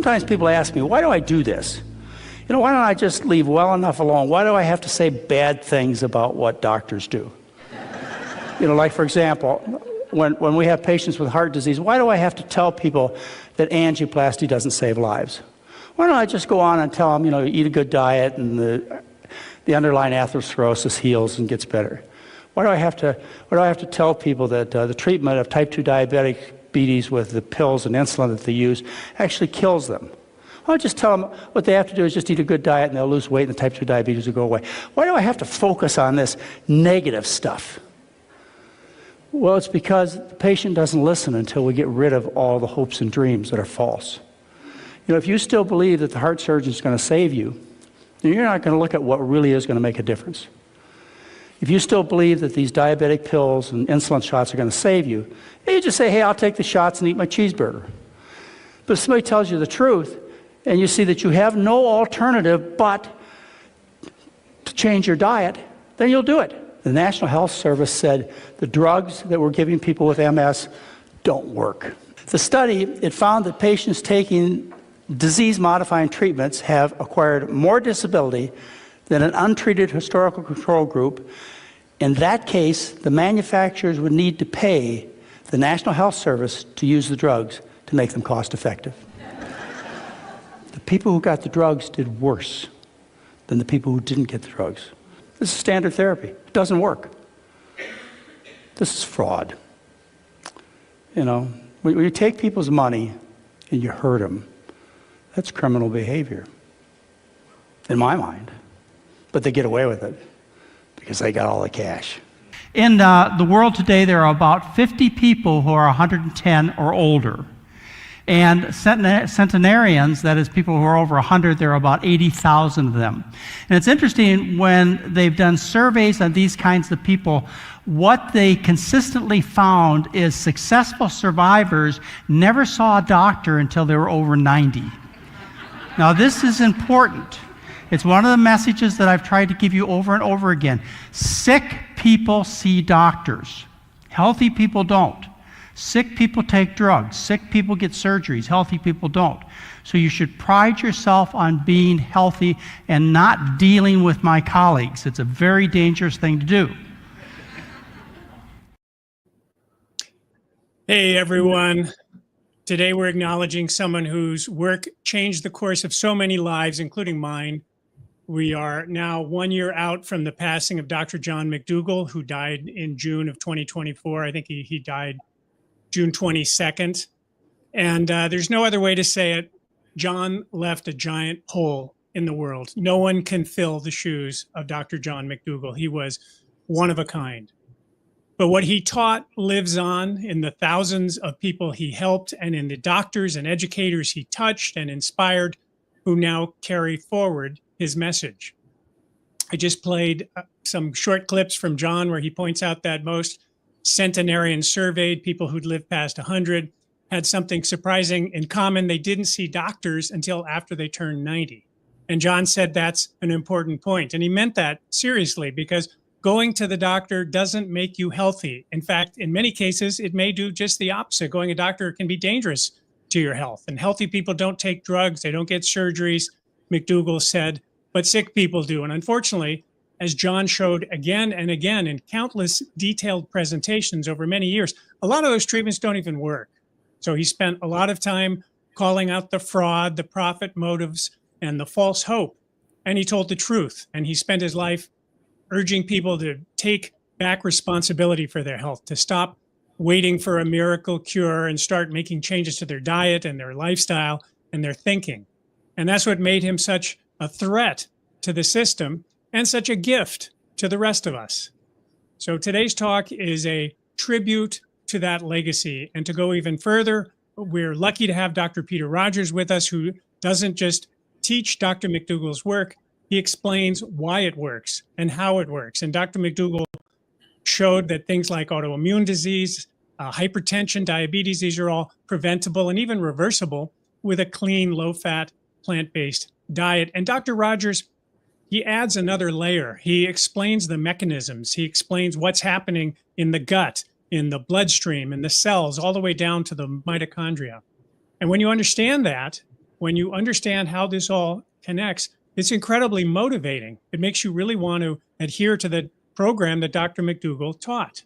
Sometimes people ask me, why do I do this? You know, why don't I just leave well enough alone? Why do I have to say bad things about what doctors do? You know, like for example, when we have patients with heart disease, why do I have to tell people that angioplasty doesn't save lives? Why don't I just go on and tell them, you know, eat a good diet and the underlying atherosclerosis heals and gets better? Why do I have to tell people that the treatment of type 2 diabetes with the pills and insulin that they use actually kills them? Why don't I just tell them what they have to do is just eat a good diet and they'll lose weight and the type 2 diabetes will go away? Why do I have to focus on this negative stuff? Well, it's because the patient doesn't listen until we get rid of all the hopes and dreams that are false. You know, if you still believe that the heart surgeon is going to save you, then you're not going to look at what really is going to make a difference. If you still believe that these diabetic pills and insulin shots are going to save you, you just say, hey, I'll take the shots and eat my cheeseburger. But if somebody tells you the truth, and you see that you have no alternative but to change your diet, then you'll do it. The National Health Service said the drugs that we're giving people with MS don't work. The study, it found that patients taking disease-modifying treatments have acquired more disability than an untreated historical control group. In that case, the manufacturers would need to pay the National Health Service to use the drugs to make them cost-effective. The people who got the drugs did worse than the people who didn't get the drugs. This is standard therapy. It doesn't work. This is fraud. You know, when you take people's money and you hurt them, that's criminal behavior, in my mind. But they get away with it because they got all the cash. In the world today, there are about 50 people who are 110 or older. And centenarians, that is people who are over 100, there are about 80,000 of them. And it's interesting, when they've done surveys on these kinds of people, what they consistently found is successful survivors never saw a doctor until they were over 90. Now, this is important. It's one of the messages that I've tried to give you over and over again. Sick people see doctors. Healthy people don't. Sick people take drugs. Sick people get surgeries. Healthy people don't. So you should pride yourself on being healthy and not dealing with my colleagues. It's a very dangerous thing to do. Hey, everyone. Today we're acknowledging someone whose work changed the course of so many lives, including mine. We are now 1 year out from the passing of Dr. John McDougall, who died in June of 2024. I think he died June 22nd. And there's no other way to say it. John left a giant hole in the world. No one can fill the shoes of Dr. John McDougall. He was one of a kind. But what he taught lives on in the thousands of people he helped and in the doctors and educators he touched and inspired, who now carry forward his message. I just played some short clips from John where he points out that most centenarians surveyed, people who'd lived past 100, had something surprising in common. They didn't see doctors until after they turned 90. And John said that's an important point. And he meant that seriously, because going to the doctor doesn't make you healthy. In fact, in many cases, it may do just the opposite. Going to a doctor can be dangerous to your health. And healthy people don't take drugs. They don't get surgeries, McDougall said, but sick people do. And unfortunately, as John showed again and again in countless detailed presentations over many years, a lot of those treatments don't even work. So he spent a lot of time calling out the fraud, the profit motives, and the false hope. And he told the truth. And he spent his life urging people to take back responsibility for their health, to stop waiting for a miracle cure and start making changes to their diet and their lifestyle and their thinking. And that's what made him such a threat to the system and such a gift to the rest of us. So today's talk is a tribute to that legacy. And to go even further, we're lucky to have Dr. Peter Rogers with us, who doesn't just teach Dr. McDougall's work, he explains why it works and how it works. And Dr. McDougall showed that things like autoimmune disease, hypertension, diabetes, these are all preventable and even reversible with a clean, low-fat, plant-based diet. And Dr. Rogers, he adds another layer. He explains the mechanisms. He explains what's happening in the gut, in the bloodstream, in the cells, all the way down to the mitochondria. And when you understand that, when you understand how this all connects, it's incredibly motivating. It makes you really want to adhere to the program that Dr. McDougall taught.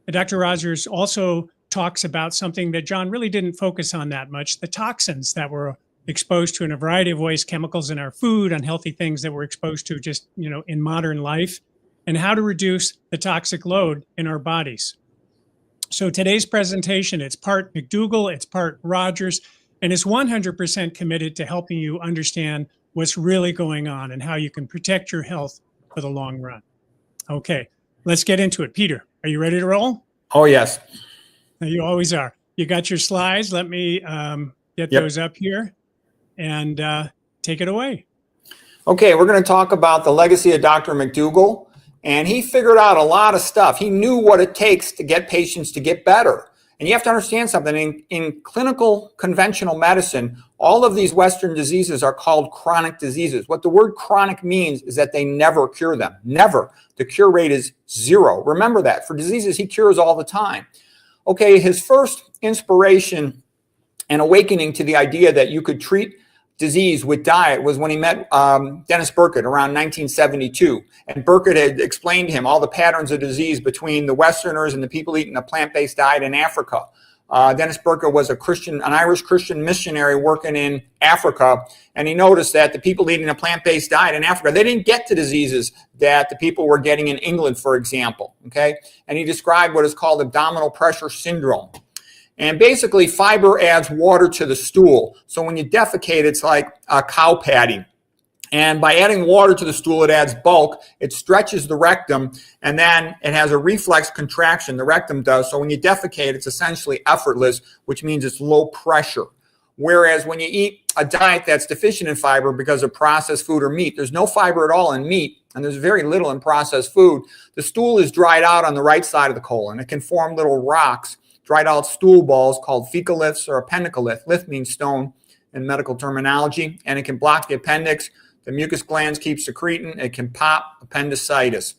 And Dr. Rogers also talks about something that John really didn't focus on that much, the toxins that we're exposed to in a variety of ways, chemicals in our food, unhealthy things that we're exposed to just, in modern life, and how to reduce the toxic load in our bodies. So today's presentation, it's part McDougall, it's part Rogers, and it's 100% committed to helping you understand what's really going on and how you can protect your health for the long run. Okay, let's get into it. Peter, are you ready to roll? Oh, yes. You always are. You got your slides. Let me get those up here and take it away. Okay, we're going to talk about the legacy of Dr. McDougall, and he figured out a lot of stuff. He knew what it takes to get patients to get better. And you have to understand something. In clinical conventional medicine, all of these Western diseases are called chronic diseases. What the word chronic means is that they never cure them. Never. The cure rate is 0. Remember that. For diseases, he cures all the time. Okay, his first inspiration and awakening to the idea that you could treat disease with diet was when he met Dennis Burkitt around 1972. And Burkitt had explained to him all the patterns of disease between the Westerners and the people eating a plant-based diet in Africa. Dennis Burkitt was an Irish Christian missionary working in Africa, and he noticed that the people eating a plant-based diet in Africa, they didn't get the diseases that the people were getting in England, for example, okay? And he described what is called abdominal pressure syndrome. And basically, fiber adds water to the stool. So when you defecate, it's like a cow patty. And by adding water to the stool, it adds bulk. It stretches the rectum, and then it has a reflex contraction, the rectum does. So when you defecate, it's essentially effortless, which means it's low pressure. Whereas when you eat a diet that's deficient in fiber because of processed food or meat, there's no fiber at all in meat, and there's very little in processed food. The stool is dried out on the right side of the colon. It can form little rocks, dried out stool balls called fecaliths or appendicolith. Lith means stone in medical terminology, and it can block the appendix. The mucus glands keep secreting. It can pop appendicitis.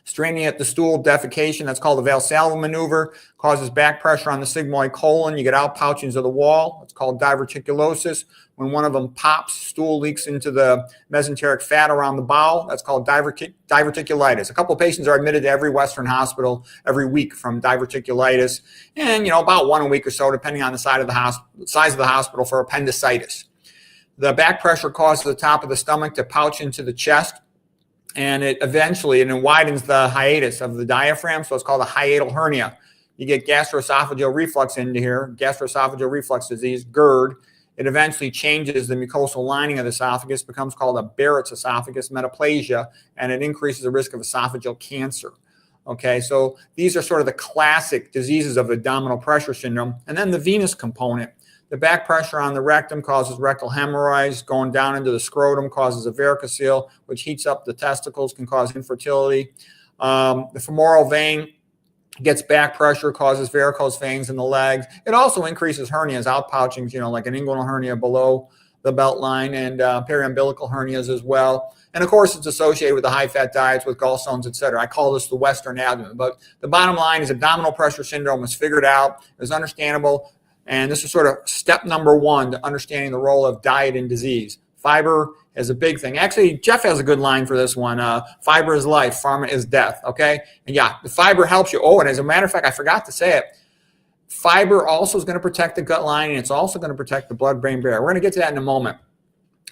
Straining at the stool, defecation, that's called the Valsalva maneuver, causes back pressure on the sigmoid colon. You get outpouchings of the wall. It's called diverticulosis. When one of them pops, stool leaks into the mesenteric fat around the bowel. That's called diverticulitis. A couple of patients are admitted to every Western hospital every week from diverticulitis. And, about 1 a week or so, depending on the size of the hospital, for appendicitis. The back pressure causes the top of the stomach to pouch into the chest. And it widens the hiatus of the diaphragm, so it's called a hiatal hernia. You get gastroesophageal reflux into here, gastroesophageal reflux disease, GERD. It eventually changes the mucosal lining of the esophagus, becomes called a Barrett's esophagus, metaplasia, and it increases the risk of esophageal cancer. Okay, so these are sort of the classic diseases of abdominal pressure syndrome. And then the venous component. The back pressure on the rectum causes rectal hemorrhoids. Going down into the scrotum causes a varicocele, which heats up the testicles, can cause infertility. The femoral vein gets back pressure, causes varicose veins in the legs. It also increases hernias, outpouchings, like an inguinal hernia below the belt line, and periumbilical hernias as well. And of course, it's associated with the high-fat diets, with gallstones, et cetera. I call this the Western abdomen. But the bottom line is abdominal pressure syndrome is figured out, is understandable. And this is sort of step number 1 to understanding the role of diet in disease. Fiber is a big thing. Actually, Jeff has a good line for this one. Fiber is life, pharma is death, okay? And yeah, the fiber helps you. Oh, and as a matter of fact, I forgot to say it. Fiber also is going to protect the gut lining. It's also going to protect the blood-brain barrier. We're going to get to that in a moment.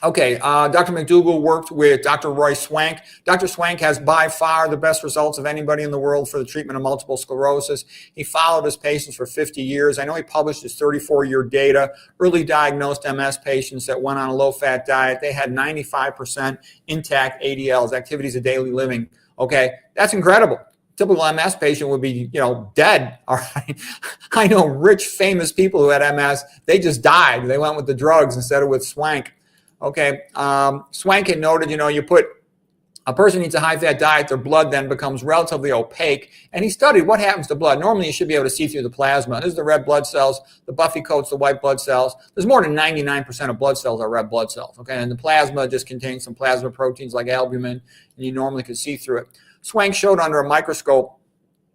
Okay, Dr. McDougall worked with Dr. Roy Swank. Dr. Swank has by far the best results of anybody in the world for the treatment of multiple sclerosis. He followed his patients for 50 years. I know he published his 34-year data, early diagnosed MS patients that went on a low-fat diet. They had 95% intact ADLs, activities of daily living. Okay, that's incredible. Typical MS patient would be, dead. All right. I know rich, famous people who had MS. They just died. They went with the drugs instead of with Swank. Okay, Swank had noted, you put a person eats a high-fat diet, their blood then becomes relatively opaque, and he studied what happens to blood. Normally, you should be able to see through the plasma. This is the red blood cells, the buffy coats, the white blood cells. There's more than 99% of blood cells are red blood cells, okay, and the plasma just contains some plasma proteins like albumin, and you normally can see through it. Swank showed under a microscope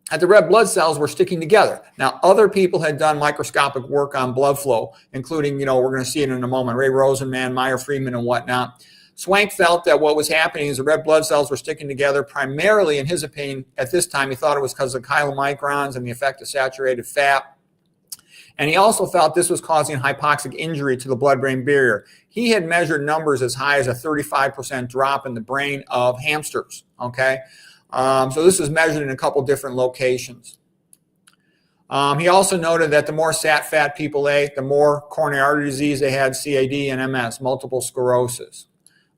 that the red blood cells were sticking together. Now, other people had done microscopic work on blood flow, including, we're going to see it in a moment, Ray Rosenman, Meyer Friedman, and whatnot. Swank felt that what was happening is the red blood cells were sticking together primarily, in his opinion, at this time, he thought it was because of chylomicrons and the effect of saturated fat. And he also felt this was causing hypoxic injury to the blood-brain barrier. He had measured numbers as high as a 35% drop in the brain of hamsters, okay? So this was measured in a couple different locations. He also noted that the more fat people ate, the more coronary artery disease they had, CAD and MS, multiple sclerosis.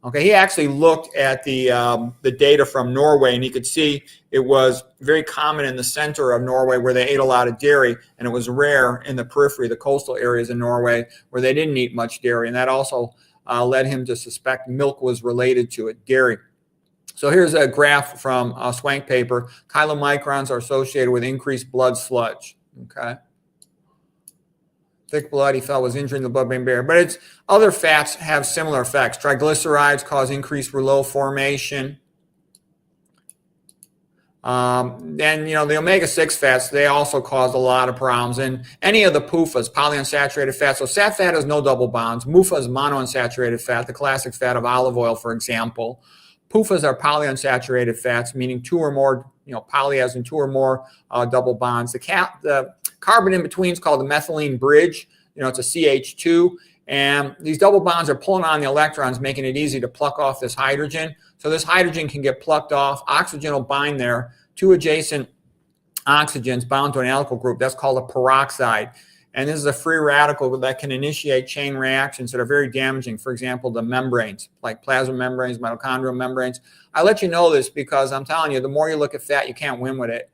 Okay, he actually looked at the data from Norway, and he could see it was very common in the center of Norway where they ate a lot of dairy, and it was rare in the periphery, the coastal areas in Norway where they didn't eat much dairy, and that also led him to suspect milk was related to it, dairy. So here's a graph from a Swank paper. Chylomicrons are associated with increased blood sludge. Okay. Thick blood, he felt, was injuring the blood-brain barrier. But it's other fats have similar effects. Triglycerides cause increased rouleau formation. Then, the omega-6 fats, they also cause a lot of problems. And any of the PUFAs, polyunsaturated fats. So sat fat has no double bonds. MUFA is monounsaturated fat, the classic fat of olive oil, for example. PUFAs are polyunsaturated fats, meaning two or more, poly as in two or more double bonds. The carbon in between is called the methylene bridge. It's a CH2. And these double bonds are pulling on the electrons, making it easy to pluck off this hydrogen. So this hydrogen can get plucked off. Oxygen will bind there. Two adjacent oxygens bound to an alkyl group. That's called a peroxide. And this is a free radical that can initiate chain reactions that are very damaging. For example, the membranes, like plasma membranes, mitochondrial membranes. I let you know this because I'm telling you, the more you look at fat, you can't win with it.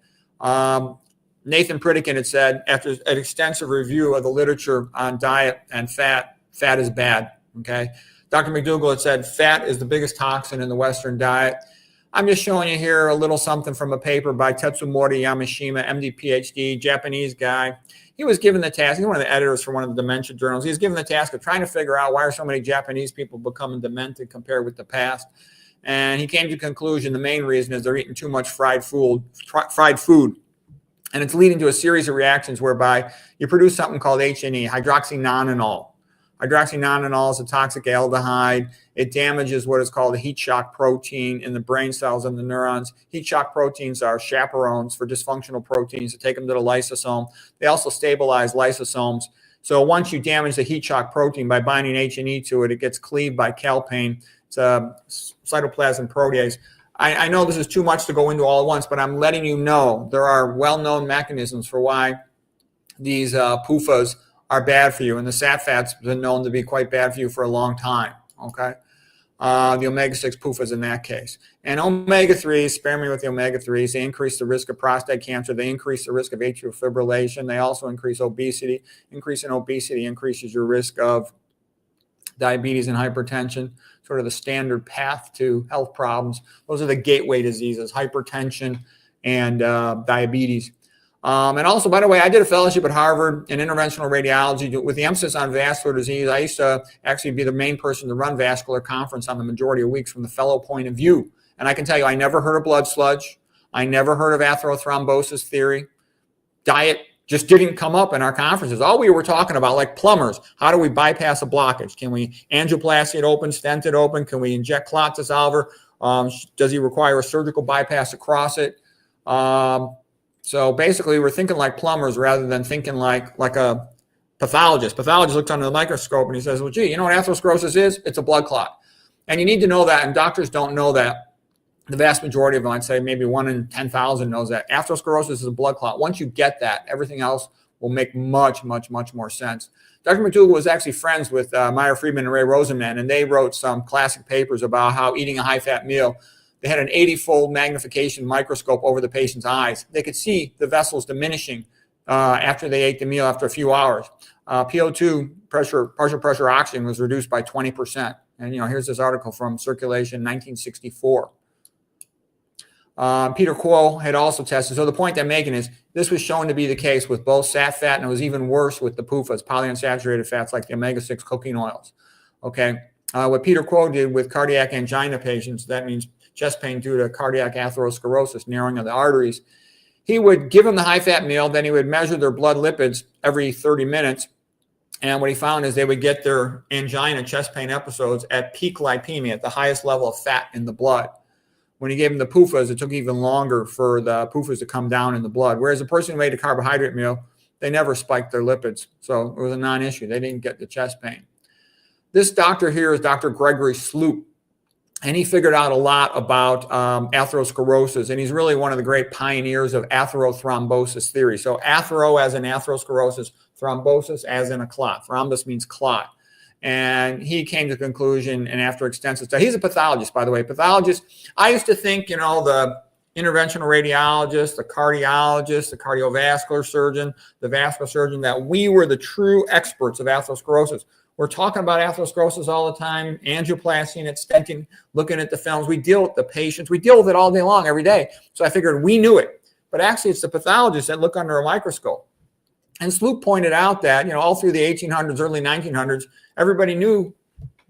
Nathan Pritikin had said, after an extensive review of the literature on diet and fat is bad, okay? Dr. McDougall had said, fat is the biggest toxin in the Western diet. I'm just showing you here a little something from a paper by Tetsumori Yamashima, MD, PhD, Japanese guy. He was given the task, he's one of the editors for one of the dementia journals. He was given the task of trying to figure out why are so many Japanese people becoming demented compared with the past. And he came to the conclusion the main reason is they're eating too much fried food. And it's leading to a series of reactions whereby you produce something called H&E, hydroxynonenal. Hydroxynonenal is a toxic aldehyde. It damages what is called a heat shock protein in the brain cells and the neurons. Heat shock proteins are chaperones for dysfunctional proteins to take them to the lysosome. They also stabilize lysosomes. So once you damage the heat shock protein by binding H&E to it, it gets cleaved by calpain. It's a cytoplasm protease. I know this is too much to go into all at once, but I'm letting you know there are well-known mechanisms for why these PUFAs are bad for you. And the sat fat's been known to be quite bad for you for a long time, okay? The omega-6 PUFAs in that case. And omega-3s, spare me with the omega-3s, they increase the risk of prostate cancer. They increase the risk of atrial fibrillation. They also increase obesity. Increase in obesity increases your risk of diabetes and hypertension, sort of the standard path to health problems. Those are the gateway diseases, hypertension and diabetes. And also, by the way, I did a fellowship at Harvard in interventional radiology with the emphasis on vascular disease. I used to actually be the main person to run vascular conference on the majority of weeks from the fellow point of view. And I can tell you, I never heard of blood sludge. I never heard of atherothrombosis theory. Diet just didn't come up in our conferences. All we were talking about, like plumbers, how do we bypass a blockage? Can we angioplasty it open, stent it open? Can we inject clot dissolver? Does he require a surgical bypass across it? So basically, we're thinking like plumbers rather than thinking like a pathologist. Pathologist looks under the microscope and he says, well, gee, you know what atherosclerosis is? It's a blood clot. And you need to know that, and doctors don't know that. The vast majority of them, I'd say maybe 1 in 10,000 knows that. Atherosclerosis is a blood clot. Once you get that, everything else will make much, much, much more sense. Dr. McDougall was actually friends with Meyer Friedman and Ray Rosenman, and they wrote some classic papers about how eating a high-fat meal, they had an 80-fold magnification microscope over the patient's eyes. They could see the vessels diminishing after they ate the meal after a few hours. PO2 pressure, partial pressure oxygen was reduced by 20%. And, here's this article from Circulation, 1964. Peter Quo had also tested. So the point I'm making is this was shown to be the case with both sat fat, and it was even worse with the PUFAs, polyunsaturated fats like the omega-6 cooking oils. Okay. What Peter Quo did with cardiac angina patients, that means chest pain due to cardiac atherosclerosis, narrowing of the arteries. he would give them the high-fat meal, then he would measure their blood lipids every 30 minutes. And what he found is they would get their angina, chest pain episodes at peak lipemia, at the highest level of fat in the blood. When he gave them the PUFAs, it took even longer for the PUFAs to come down in the blood. Whereas a person who ate a carbohydrate meal, they never spiked their lipids. So it was a non-issue. They didn't get the chest pain. This doctor here is Dr. Gregory Sloop. And he figured out a lot about atherosclerosis. And he's really one of the great pioneers of atherothrombosis theory. So athero as in atherosclerosis, thrombosis as in a clot. Thrombus means clot. And he came to the conclusion, and after extensive study, he's a pathologist, by the way. Pathologist, I used to think, you know, the interventional radiologist, the cardiologist, the cardiovascular surgeon, the vascular surgeon, that we were the true experts of atherosclerosis. We're talking about atherosclerosis all the time, angioplasty and stenting, looking at the films. We deal with the patients. We deal with it all day long, every day. So I figured we knew it. But actually, it's the pathologists that look under a microscope. And Sloop pointed out that, you know, all through the 1800s, early 1900s, everybody knew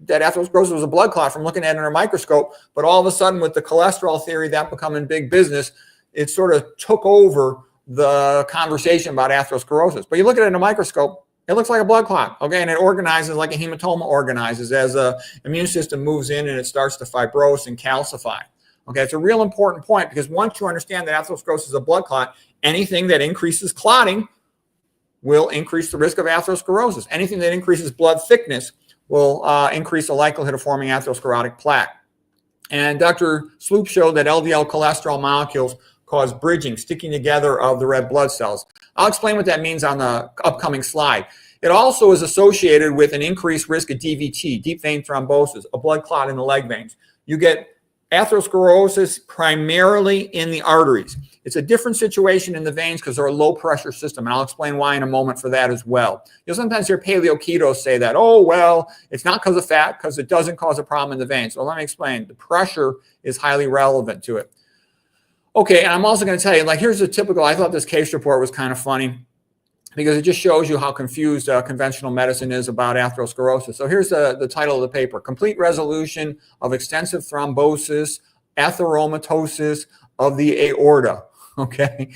that atherosclerosis was a blood clot from looking at it under a microscope. But all of a sudden, with the cholesterol theory, that becoming big business, it sort of took over the conversation about atherosclerosis. But you look at it in a microscope, it looks like a blood clot, okay? And it organizes like a hematoma organizes as the immune system moves in and it starts to fibrose and calcify. Okay, it's a real important point, because once you understand that atherosclerosis is a blood clot, anything that increases clotting will increase the risk of atherosclerosis. Anything that increases blood thickness will increase the likelihood of forming atherosclerotic plaque. And Dr. Sloop showed that LDL cholesterol molecules cause bridging, sticking together of the red blood cells. I'll explain what that means on the upcoming slide. It also is associated with an increased risk of DVT, deep vein thrombosis, a blood clot in the leg veins. You get atherosclerosis primarily in the arteries. It's a different situation in the veins because they're a low pressure system. And I'll explain why in a moment for that as well. You'll sometimes hear paleo-ketos say that, oh, well, it's not because of fat, because it doesn't cause a problem in the veins. So let me explain. The pressure is highly relevant to it. Okay, and I'm also going to tell you, like, here's a typical, I thought this case report was kind of funny because it just shows you how confused conventional medicine is about atherosclerosis. So here's the title of the paper: Complete Resolution of Extensive Thrombosis, Atheromatosis of the Aorta. Okay,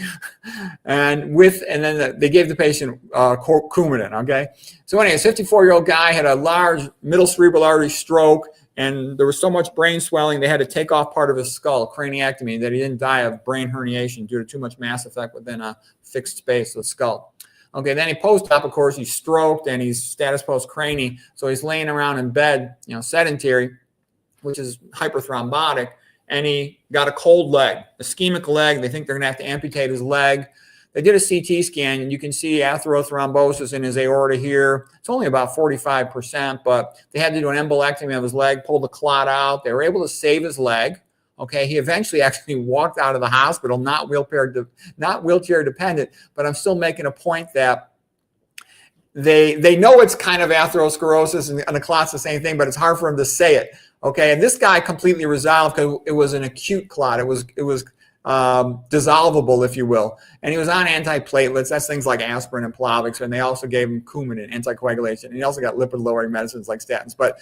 and then they gave the patient Coumadin. Okay, so anyway, a 54-year-old guy had a large middle cerebral artery stroke, and there was so much brain swelling they had to take off part of his skull, craniectomy, that he didn't die of brain herniation due to too much mass effect within a fixed space of the skull. Okay, then he post-op, of course, he's stroked and he's status post-crani, so he's laying around in bed, you know, sedentary, which is hyperthrombotic, and he got a cold leg, ischemic leg. They think they're going to have to amputate his leg. They did a CT scan, and you can see atherothrombosis in his aorta here. It's only about 45%, but they had to do an embolectomy of his leg, pull the clot out. They were able to save his leg. Okay, he eventually actually walked out of the hospital, not wheelchair dependent, but I'm still making a point that they know it's kind of atherosclerosis and the clot's the same thing, but it's hard for him to say it. Okay, and this guy completely resolved because it was an acute clot. It was dissolvable, if you will. And he was on antiplatelets. That's things like aspirin and Plavix, and they also gave him Coumadin, anticoagulation. And he also got lipid-lowering medicines like statins. But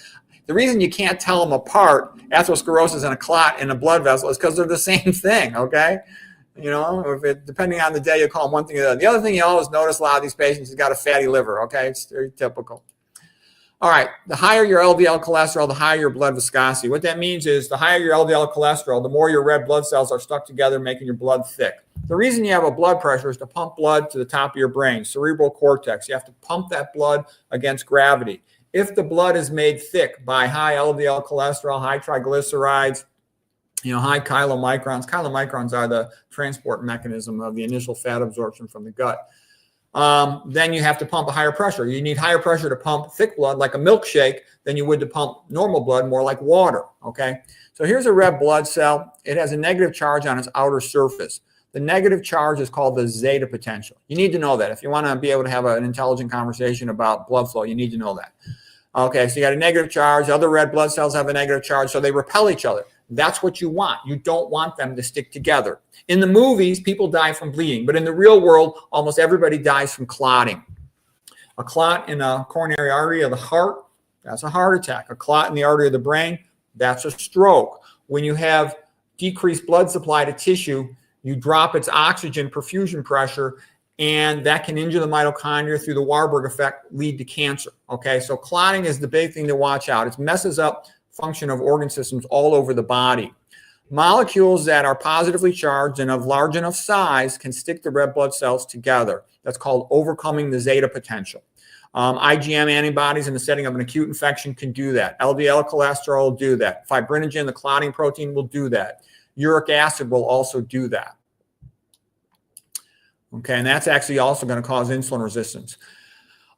the reason you can't tell them apart, atherosclerosis and a clot in a blood vessel, is because they're the same thing, okay? You know, depending on the day, you call them one thing or the other. The other thing you always notice a lot of these patients has got a fatty liver, okay? It's very typical. All right, the higher your LDL cholesterol, the higher your blood viscosity. What that means is the higher your LDL cholesterol, the more your red blood cells are stuck together, making your blood thick. The reason you have a blood pressure is to pump blood to the top of your brain, cerebral cortex. You have to pump that blood against gravity. If the blood is made thick by high LDL cholesterol, high triglycerides, you know, high chylomicrons. Chylomicrons are the transport mechanism of the initial fat absorption from the gut. Then you have to pump a higher pressure. You need higher pressure to pump thick blood like a milkshake than you would to pump normal blood, more like water, okay? So here's a red blood cell. It has a negative charge on its outer surface. The negative charge is called the Zeta potential. You need to know that. If you want to be able to have an intelligent conversation about blood flow, you need to know that. Okay, so you got a negative charge. Other red blood cells have a negative charge, so they repel each other. That's what you want. You don't want them to stick together. In the movies, people die from bleeding, but in the real world, almost everybody dies from clotting. A clot in a coronary artery of the heart, that's a heart attack. A clot in the artery of the brain, that's a stroke. When you have decreased blood supply to tissue, you drop its oxygen perfusion pressure, and that can injure the mitochondria through the Warburg effect, lead to cancer. Okay, so clotting is the big thing to watch out. It messes up function of organ systems all over the body. Molecules that are positively charged and of large enough size can stick the red blood cells together. That's called overcoming the Zeta potential. IgM antibodies in the setting of an acute infection can do that. LDL cholesterol will do that. Fibrinogen, the clotting protein, will do that. Uric acid will also do that. Okay, and that's actually also going to cause insulin resistance.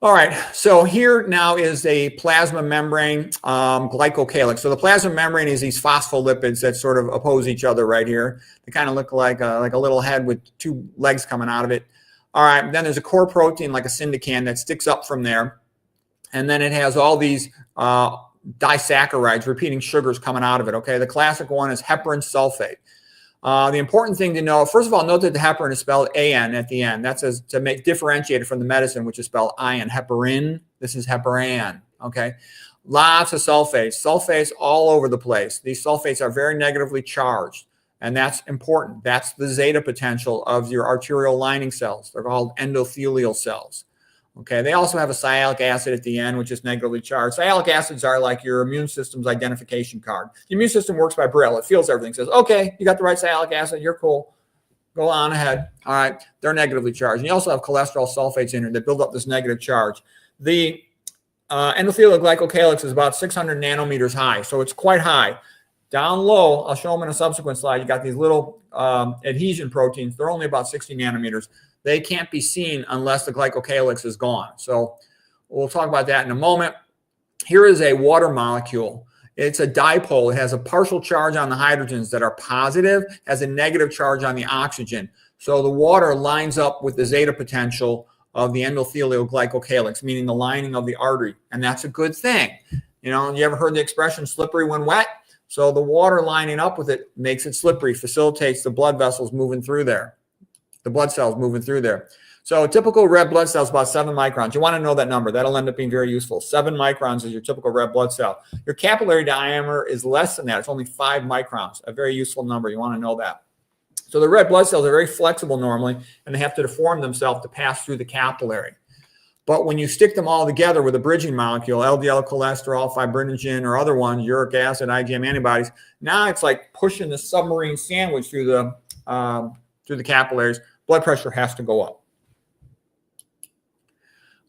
All right, so here now is a plasma membrane glycocalyx. So the plasma membrane is these phospholipids that sort of oppose each other right here. They kind of look like a little head with two legs coming out of it. All right, then there's a core protein like a syndican that sticks up from there. And then it has all these disaccharides, repeating sugars coming out of it. Okay, the classic one is heparin sulfate. The important thing to know, first of all, note that the heparin is spelled AN at the end. That's to differentiate it from the medicine, which is spelled IN. Heparin, this is heparan, okay? Lots of sulfates. Sulfates all over the place. These sulfates are very negatively charged, and that's important. That's the Zeta potential of your arterial lining cells. They're called endothelial cells. Okay, they also have a sialic acid at the end, which is negatively charged. Sialic acids are like your immune system's identification card. The immune system works by Braille. It feels everything, says, okay, you got the right sialic acid, you're cool. Go on ahead. All right, they're negatively charged. And you also have cholesterol sulfates in here that build up this negative charge. The endothelial glycocalyx is about 600 nanometers high, so it's quite high. Down low, I'll show them in a subsequent slide, you got these little adhesion proteins. They're only about 60 nanometers. They can't be seen unless the glycocalyx is gone. So we'll talk about that in a moment. Here is a water molecule. It's a dipole. It has a partial charge on the hydrogens that are positive, has a negative charge on the oxygen. So the water lines up with the Zeta potential of the endothelial glycocalyx, meaning the lining of the artery. And that's a good thing. You know, you ever heard the expression slippery when wet? So the water lining up with it makes it slippery, facilitates the blood vessels moving through there. The blood cells moving through there. So a typical red blood cell is about 7 microns. You want to know that number. That'll end up being very useful. 7 microns is your typical red blood cell. Your capillary diameter is less than that. It's only 5 microns, a very useful number. You want to know that. So the red blood cells are very flexible normally, and they have to deform themselves to pass through the capillary. But when you stick them all together with a bridging molecule, LDL cholesterol, fibrinogen, or other ones, uric acid, IgM antibodies, now it's like pushing the submarine sandwich through the capillaries. Blood pressure has to go up.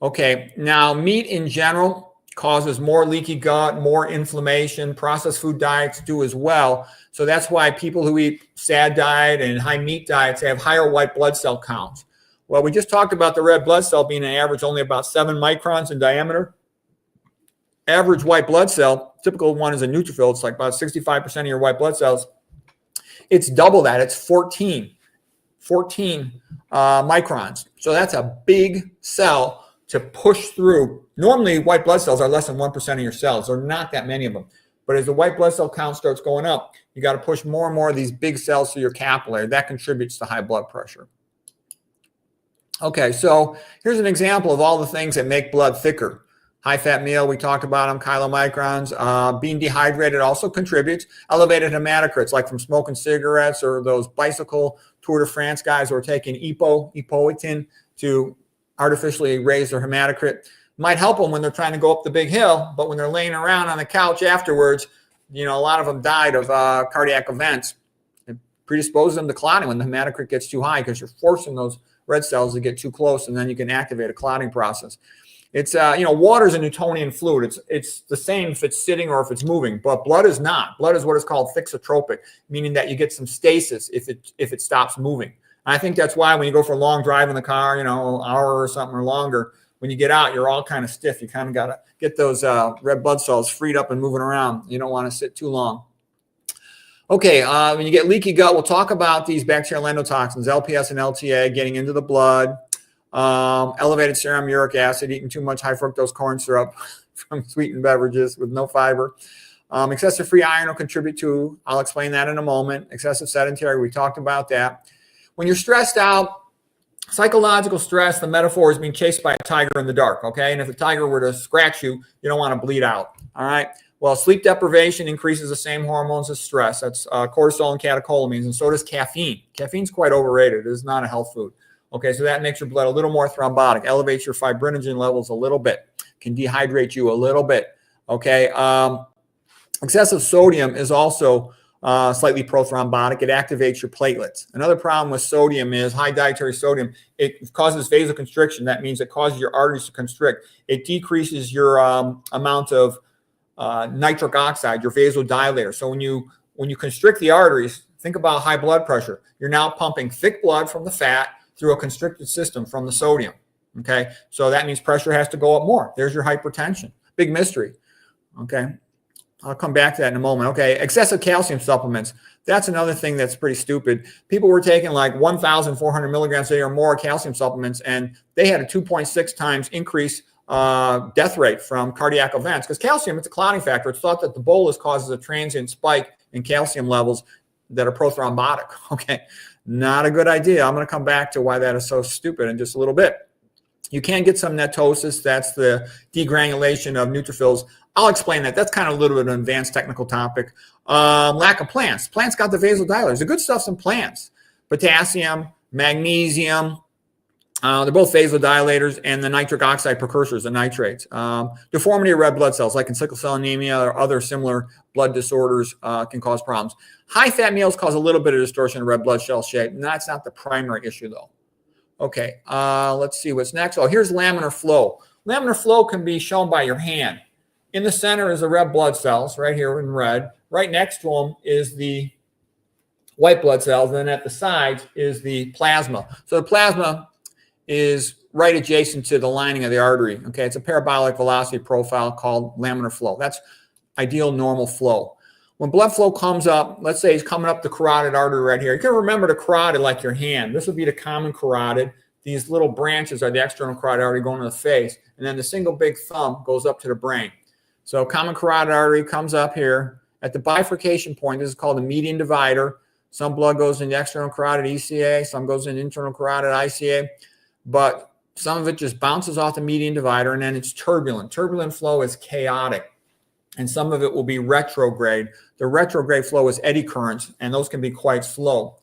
Okay, now meat in general causes more leaky gut, more inflammation. Processed food diets do as well. So that's why people who eat SAD diet and high meat diets have higher white blood cell counts. Well, we just talked about the red blood cell being an average only about 7 microns in diameter. Average white blood cell, typical one is a neutrophil. It's like about 65% of your white blood cells. It's double that. It's 14 microns. So that's a big cell to push through. Normally, white blood cells are less than 1% of your cells. There are not that many of them. But as the white blood cell count starts going up, you got to push more and more of these big cells through your capillary. That contributes to high blood pressure. Okay, so here's an example of all the things that make blood thicker. High-fat meal, we talked about them, chylomicrons. Being dehydrated also contributes. Elevated hematocrits, like from smoking cigarettes or those bicycle Tour de France guys who are taking epoetin to artificially raise their hematocrit. Might help them when they're trying to go up the big hill, but when they're laying around on the couch afterwards, you know, a lot of them died of cardiac events. It predisposes them to clotting when the hematocrit gets too high because you're forcing those red cells to get too close, and then you can activate a clotting process. It's, you know, water is a Newtonian fluid. It's the same if it's sitting or if it's moving, but blood is not. Blood is what is called thixotropic, meaning that you get some stasis if it stops moving. And I think that's why when you go for a long drive in the car, you know, an hour or something or longer, when you get out, you're all kind of stiff. You kind of got to get those red blood cells freed up and moving around. You don't want to sit too long. Okay, when you get leaky gut, we'll talk about these bacterial endotoxins, LPS and LTA, getting into the blood. Elevated serum uric acid, eating too much high fructose corn syrup from sweetened beverages with no fiber. Excessive free iron will contribute to, I'll explain that in a moment. Excessive sedentary, we talked about that. When you're stressed out, psychological stress, the metaphor is being chased by a tiger in the dark, okay? And if the tiger were to scratch you, you don't want to bleed out. All right. Well, sleep deprivation increases the same hormones as stress. That's cortisol and catecholamines, and so does caffeine. Caffeine's quite overrated. It is not a health food. Okay, so that makes your blood a little more thrombotic, elevates your fibrinogen levels a little bit, can dehydrate you a little bit. Okay. Excessive sodium is also slightly prothrombotic. It activates your platelets. Another problem with sodium is high dietary sodium. It causes vasoconstriction. That means it causes your arteries to constrict. It decreases your amount of nitric oxide, your vasodilator. So when you constrict the arteries, think about high blood pressure. You're now pumping thick blood from the fat through a constricted system from the sodium. Okay, so that means pressure has to go up more. There's your hypertension. Big mystery. Okay, I'll come back to that in a moment. Okay, excessive calcium supplements. That's another thing that's pretty stupid. People were taking like 1,400 milligrams a day or more calcium supplements, and they had a 2.6 times increase death rate from cardiac events, because calcium, it's a clotting factor. It's thought that the bolus causes a transient spike in calcium levels that are prothrombotic. Okay, not a good idea. I'm going to come back to why that is so stupid in just a little bit. You can get some netosis. That's the degranulation of neutrophils. I'll explain that. That's kind of a little bit of an advanced technical topic. Lack of plants. Plants got the vasodilators. The good stuff's in plants. Potassium, magnesium, they're both vasodilators, and the nitric oxide precursors, the nitrates. Deformity of red blood cells, like in sickle cell anemia or other similar blood disorders, can cause problems. High-fat meals cause a little bit of distortion of red blood cell shape, and that's not the primary issue, though. Okay, let's see what's next. Oh, here's laminar flow. Laminar flow can be shown by your hand. In the center is the red blood cells, right here in red. Right next to them is the white blood cells, and then at the sides is the plasma. So the plasma is right adjacent to the lining of the artery. Okay, it's a parabolic velocity profile called laminar flow. That's ideal normal flow. When blood flow comes up, let's say it's coming up the carotid artery right here. You can remember the carotid like your hand. This would be the common carotid. These little branches are the external carotid artery going to the face, and then the single big thumb goes up to the brain. So common carotid artery comes up here. At the bifurcation point, this is called the median divider. Some blood goes in the external carotid ECA, some goes in internal carotid ICA, but some of it just bounces off the median divider, and then it's turbulent. Turbulent flow is chaotic, and some of it will be retrograde. The retrograde flow is eddy currents, and those can be quite slow.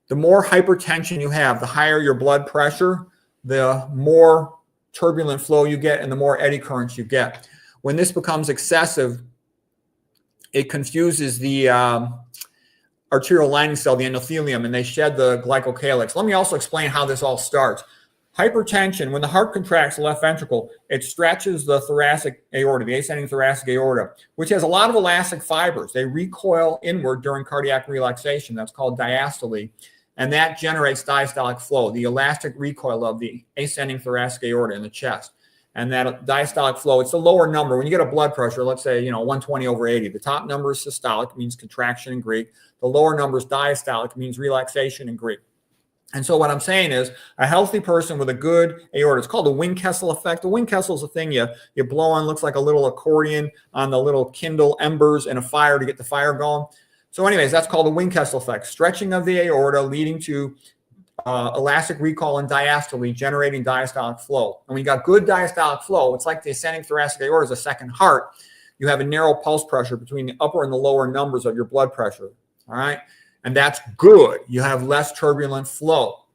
The more hypertension you have, the higher your blood pressure, the more turbulent flow you get, and the more eddy currents you get. When this becomes excessive, it confuses the arterial lining cell, the endothelium, and they shed the glycocalyx. Let me also explain how this all starts. Hypertension, when the heart contracts the left ventricle, it stretches the thoracic aorta, the ascending thoracic aorta, which has a lot of elastic fibers. They recoil inward during cardiac relaxation. That's called diastole. And that generates diastolic flow, the elastic recoil of the ascending thoracic aorta in the chest. And that diastolic flow, it's a lower number. When you get a blood pressure, let's say, 120/80, the top number is systolic, means contraction in Greek. The lower number is diastolic, means relaxation in Greek. And so what I'm saying is a healthy person with a good aorta, it's called the Wing-Kessel effect. The Wing-Kessel is a thing you blow on, looks like a little accordion on the little kindle embers in a fire to get the fire going. So anyways, that's called the Wing-Kessel effect, stretching of the aorta leading to elastic recoil and diastole, generating diastolic flow. And when you got good diastolic flow, it's like the ascending thoracic aorta is a second heart. You have a narrow pulse pressure between the upper and the lower numbers of your blood pressure. All right. And that's good. You have less turbulent flow.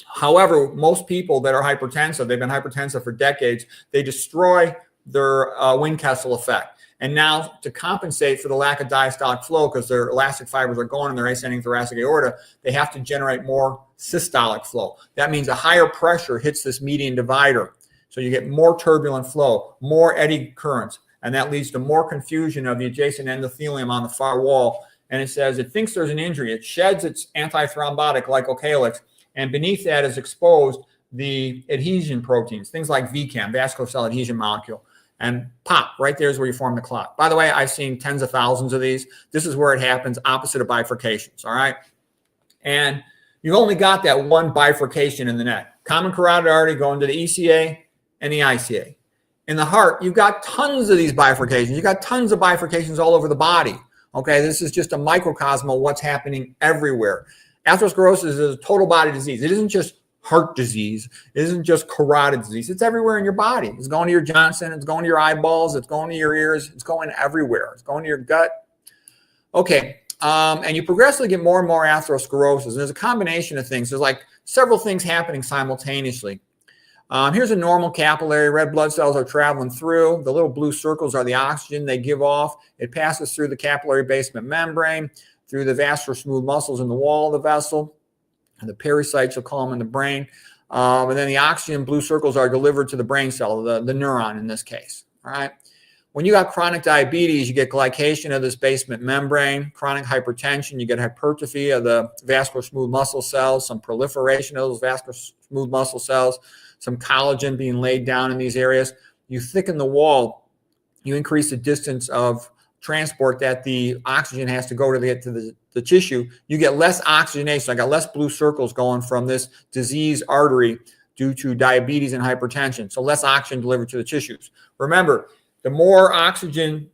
However, most people that are hypertensive, they've been hypertensive for decades, they destroy their Wing-Kessel effect. And now to compensate for the lack of diastolic flow, because their elastic fibers are going in their ascending thoracic aorta, they have to generate more systolic flow. That means a higher pressure hits this median divider. So you get more turbulent flow, more eddy currents, and that leads to more confusion of the adjacent endothelium on the far wall. And it says it thinks there's an injury. It sheds its antithrombotic glycocalyx, and beneath that is exposed the adhesion proteins, things like VCAM, vascular cell adhesion molecule. And pop, right there is where you form the clot. By the way, I've seen tens of thousands of these. This is where it happens, opposite of bifurcations, all right? And you've only got that one bifurcation in the neck. Common carotid artery going to the ECA and the ICA. In the heart, you've got tons of these bifurcations. You've got tons of bifurcations all over the body, okay? This is just a microcosm of what's happening everywhere. Atherosclerosis is a total body disease. It isn't just heart disease. It isn't just carotid disease. It's everywhere in your body. It's going to your Johnson. It's going to your eyeballs. It's going to your ears. It's going everywhere. It's going to your gut. Okay. And you progressively get more and more atherosclerosis. And there's a combination of things. There's like several things happening simultaneously. Here's a normal capillary. Red blood cells are traveling through. The little blue circles are the oxygen they give off. It passes through the capillary basement membrane, through the vascular smooth muscles in the wall of the vessel, and the pericytes, you'll call them, in the brain. And then the oxygen blue circles are delivered to the brain cell, the neuron in this case. All right. When you got chronic diabetes, you get glycation of this basement membrane. Chronic hypertension, you get hypertrophy of the vascular smooth muscle cells, some proliferation of those vascular smooth muscle cells, some collagen being laid down in these areas. You thicken the wall, you increase the distance of transport that the oxygen has to go to get to the tissue. You get less oxygenation. I got less blue circles going from this diseased artery due to diabetes and hypertension. So less oxygen delivered to the tissues. Remember, the more oxygen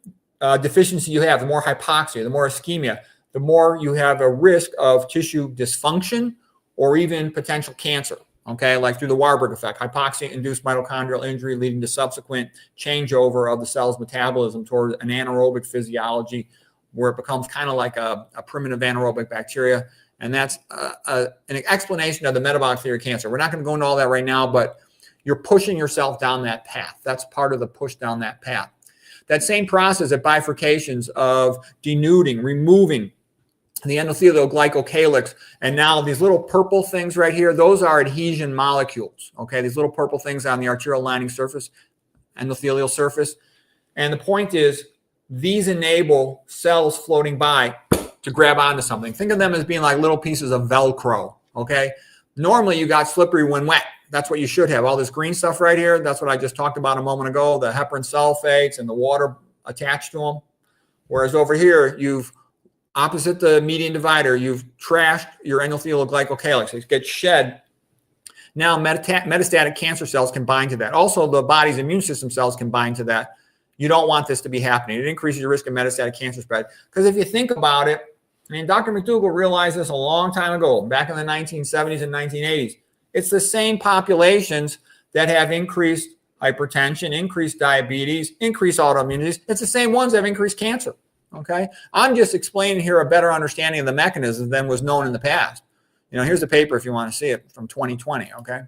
deficiency you have, the more hypoxia, the more ischemia, the more you have a risk of tissue dysfunction or even potential cancer. Okay, like through the Warburg effect, hypoxia-induced mitochondrial injury leading to subsequent changeover of the cell's metabolism toward an anaerobic physiology where it becomes kind of like a primitive anaerobic bacteria. And that's an explanation of the metabolic theory of cancer. We're not going to go into all that right now, but you're pushing yourself down that path. That's part of the push down that path. That same process at bifurcations of denuding, removing the endothelial glycocalyx, and now these little purple things right here, those are adhesion molecules. Okay, these little purple things on the arterial lining surface, endothelial surface. And the point is, these enable cells floating by to grab onto something. Think of them as being like little pieces of Velcro. Okay, normally you got slippery when wet. That's what you should have. All this green stuff right here, that's what I just talked about a moment ago, the heparin sulfates and the water attached to them. Whereas over here, you've opposite the median divider, you've trashed your endothelial glycocalyx. It gets shed. Now metastatic cancer cells can bind to that. Also, the body's immune system cells can bind to that. You don't want this to be happening. It increases your risk of metastatic cancer spread. Because if you think about it, I mean, Dr. McDougall realized this a long time ago, back in the 1970s and 1980s. It's the same populations that have increased hypertension, increased diabetes, increased autoimmunity. It's the same ones that have increased cancer. Okay, I'm just explaining here a better understanding of the mechanism than was known in the past. You know, here's the paper if you want to see it from 2020. Okay,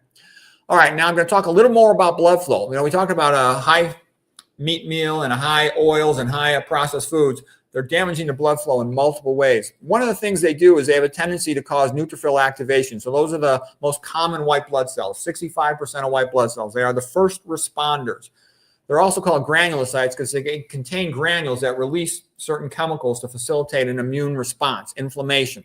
all right. Now I'm going to talk a little more about blood flow. You know, we talked about a high meat meal and a high oils and high processed foods. They're damaging the blood flow in multiple ways. One of the things they do is they have a tendency to cause neutrophil activation. So those are the most common white blood cells. 65% of white blood cells. They are the first responders. They're also called granulocytes because they contain granules that release certain chemicals to facilitate an immune response, inflammation.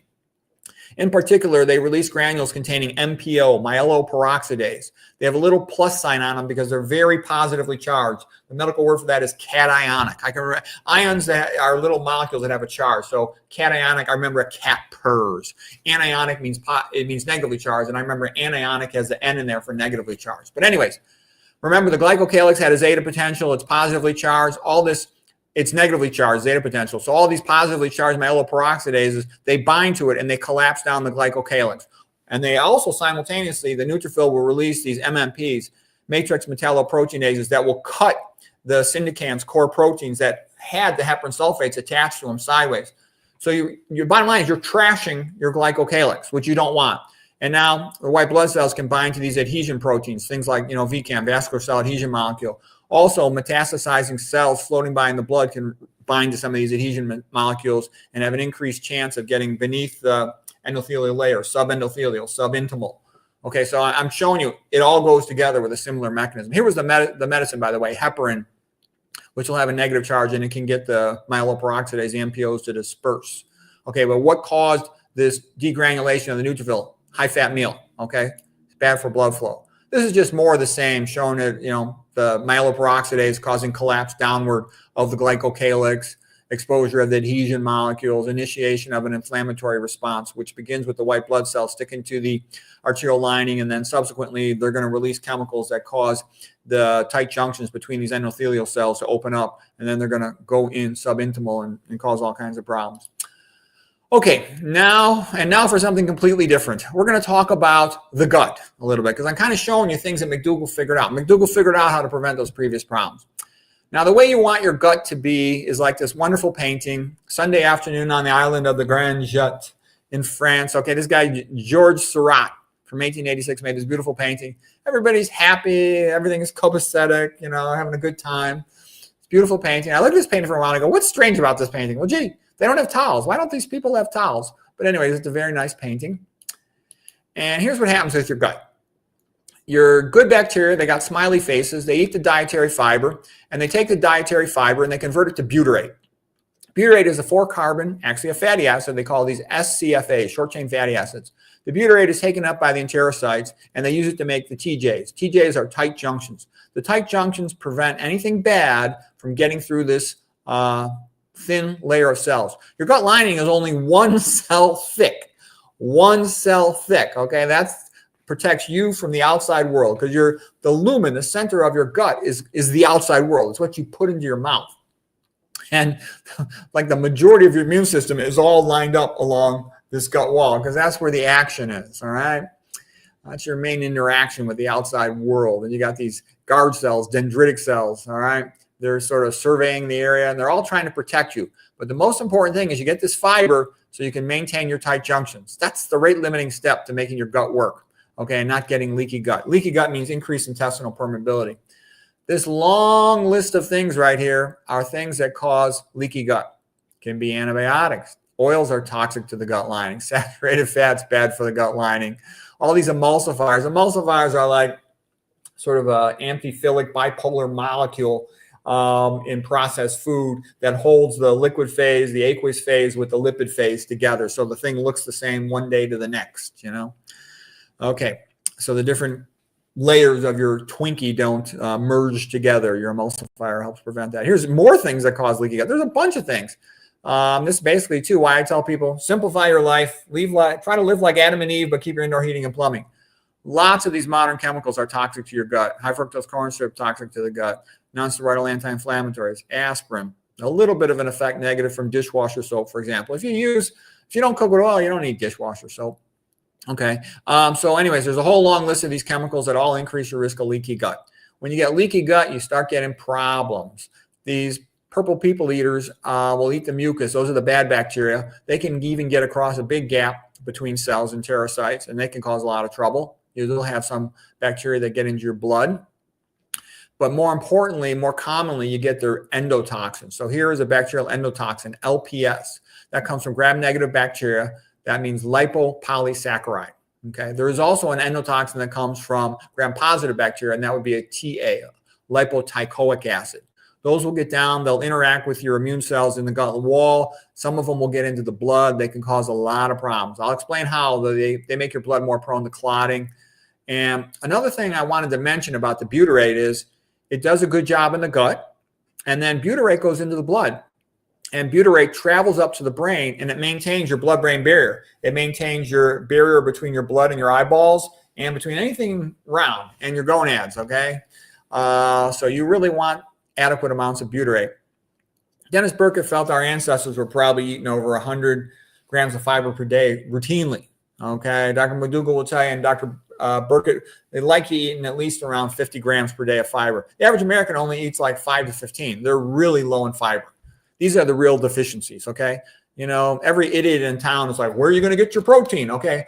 In particular, they release granules containing MPO, myeloperoxidase. They have a little plus sign on them because they're very positively charged. The medical word for that is cationic. I can remember ions that are little molecules that have a charge. So cationic, I remember a cat purrs. Anionic means it means negatively charged, and I remember anionic has the N in there for negatively charged. But anyways, remember the glycocalyx had a zeta potential. It's positively charged. All this, it's negatively charged, zeta potential. So all these positively charged myeloperoxidases, they bind to it and they collapse down the glycocalyx. And they also simultaneously, the neutrophil will release these MMPs, matrix metalloproteinases, that will cut the syndicans, core proteins that had the heparin sulfates attached to them sideways. So your bottom line is you're trashing your glycocalyx, which you don't want. And now the white blood cells can bind to these adhesion proteins, things like, VCAM, vascular cell adhesion molecule. Also, metastasizing cells floating by in the blood can bind to some of these adhesion molecules and have an increased chance of getting beneath the endothelial layer, subendothelial, subintimal. Okay, so I'm showing you it all goes together with a similar mechanism. Here was the medicine, by the way, heparin, which will have a negative charge and it can get the myeloperoxidase, the MPOs, to disperse. Okay, but what caused this degranulation of the neutrophil? High-fat meal, okay? It's bad for blood flow. This is just more of the same, showing that, the myeloperoxidase causing collapse downward of the glycocalyx, exposure of the adhesion molecules, initiation of an inflammatory response, which begins with the white blood cells sticking to the arterial lining, and then subsequently they're going to release chemicals that cause the tight junctions between these endothelial cells to open up, and then they're going to go in subintimal and cause all kinds of problems. Okay, now for something completely different. We're going to talk about the gut a little bit because I'm kind of showing you things that McDougall figured out. McDougall figured out how to prevent those previous problems. Now, the way you want your gut to be is like this wonderful painting, Sunday afternoon on the island of the Grand Jet in France. Okay, this guy, Georges Seurat, from 1886, made this beautiful painting. Everybody's happy. Everything is copacetic, you know, having a good time. It's a beautiful painting. I looked at this painting for a while and I go, what's strange about this painting? Well, gee, they don't have towels. Why don't these people have towels? But anyways, it's a very nice painting. And here's what happens with your gut. Your good bacteria, they got smiley faces. They eat the dietary fiber, and they take the dietary fiber and they convert it to butyrate. Butyrate is a 4-carbon, actually a fatty acid. They call these SCFAs, short-chain fatty acids. The butyrate is taken up by the enterocytes, and they use it to make the TJs. TJs are tight junctions. The tight junctions prevent anything bad from getting through this thin layer of cells. Your gut lining is only 1 cell thick. 1 cell thick, okay? That's protects you from the outside world because the lumen, the center of your gut is the outside world. It's what you put into your mouth. And like the majority of your immune system is all lined up along this gut wall because that's where the action is, all right? That's your main interaction with the outside world. And you got these guard cells, dendritic cells, all right? They're sort of surveying the area and they're all trying to protect you. But the most important thing is you get this fiber so you can maintain your tight junctions. That's the rate limiting step to making your gut work. Okay, and not getting leaky gut. Leaky gut means increased intestinal permeability. This long list of things right here are things that cause leaky gut. Can be antibiotics. Oils are toxic to the gut lining. Saturated fat's bad for the gut lining. All these emulsifiers. Emulsifiers are like sort of an amphiphilic bipolar molecule in processed food that holds the liquid phase, the aqueous phase with the lipid phase together. So the thing looks the same one day to the next, you know. Okay, so the different layers of your Twinkie don't merge together. Your emulsifier helps prevent that. Here's more things that cause leaky gut. There's a bunch of things. This is basically, too, why I tell people, simplify your life. Try to live like Adam and Eve, but keep your indoor heating and plumbing. Lots of these modern chemicals are toxic to your gut. High fructose corn syrup, toxic to the gut. Non-steroidal anti-inflammatories, aspirin. A little bit of an effect negative from dishwasher soap, for example. If you don't cook with oil, you don't need dishwasher soap. Okay, so anyways, there's a whole long list of these chemicals that all increase your risk of leaky gut. When you get leaky gut, you start getting problems. These purple people eaters will eat the mucus. Those are the bad bacteria. They can even get across a big gap between cells and enterocytes, and they can cause a lot of trouble. You'll have some bacteria that get into your blood. But more importantly, more commonly, you get their endotoxins. So here is a bacterial endotoxin, LPS. That comes from gram-negative bacteria. That means lipopolysaccharide. Okay. There is also an endotoxin that comes from gram-positive bacteria, and that would be a TA, lipoteichoic acid. Those will get down. They'll interact with your immune cells in the gut wall. Some of them will get into the blood. They can cause a lot of problems. I'll explain how they make your blood more prone to clotting. And another thing I wanted to mention about the butyrate is it does a good job in the gut, and then butyrate goes into the blood. And butyrate travels up to the brain, and it maintains your blood-brain barrier. It maintains your barrier between your blood and your eyeballs and between anything round and your gonads, okay? So you really want adequate amounts of butyrate. Dennis Burkitt felt our ancestors were probably eating over 100 grams of fiber per day routinely, okay? Dr. McDougall will tell you, and Dr. Burkitt, they like you eating at least around 50 grams per day of fiber. The average American only eats like 5 to 15. They're really low in fiber. These are the real deficiencies, okay? You know, every idiot in town is like, where are you going to get your protein, okay?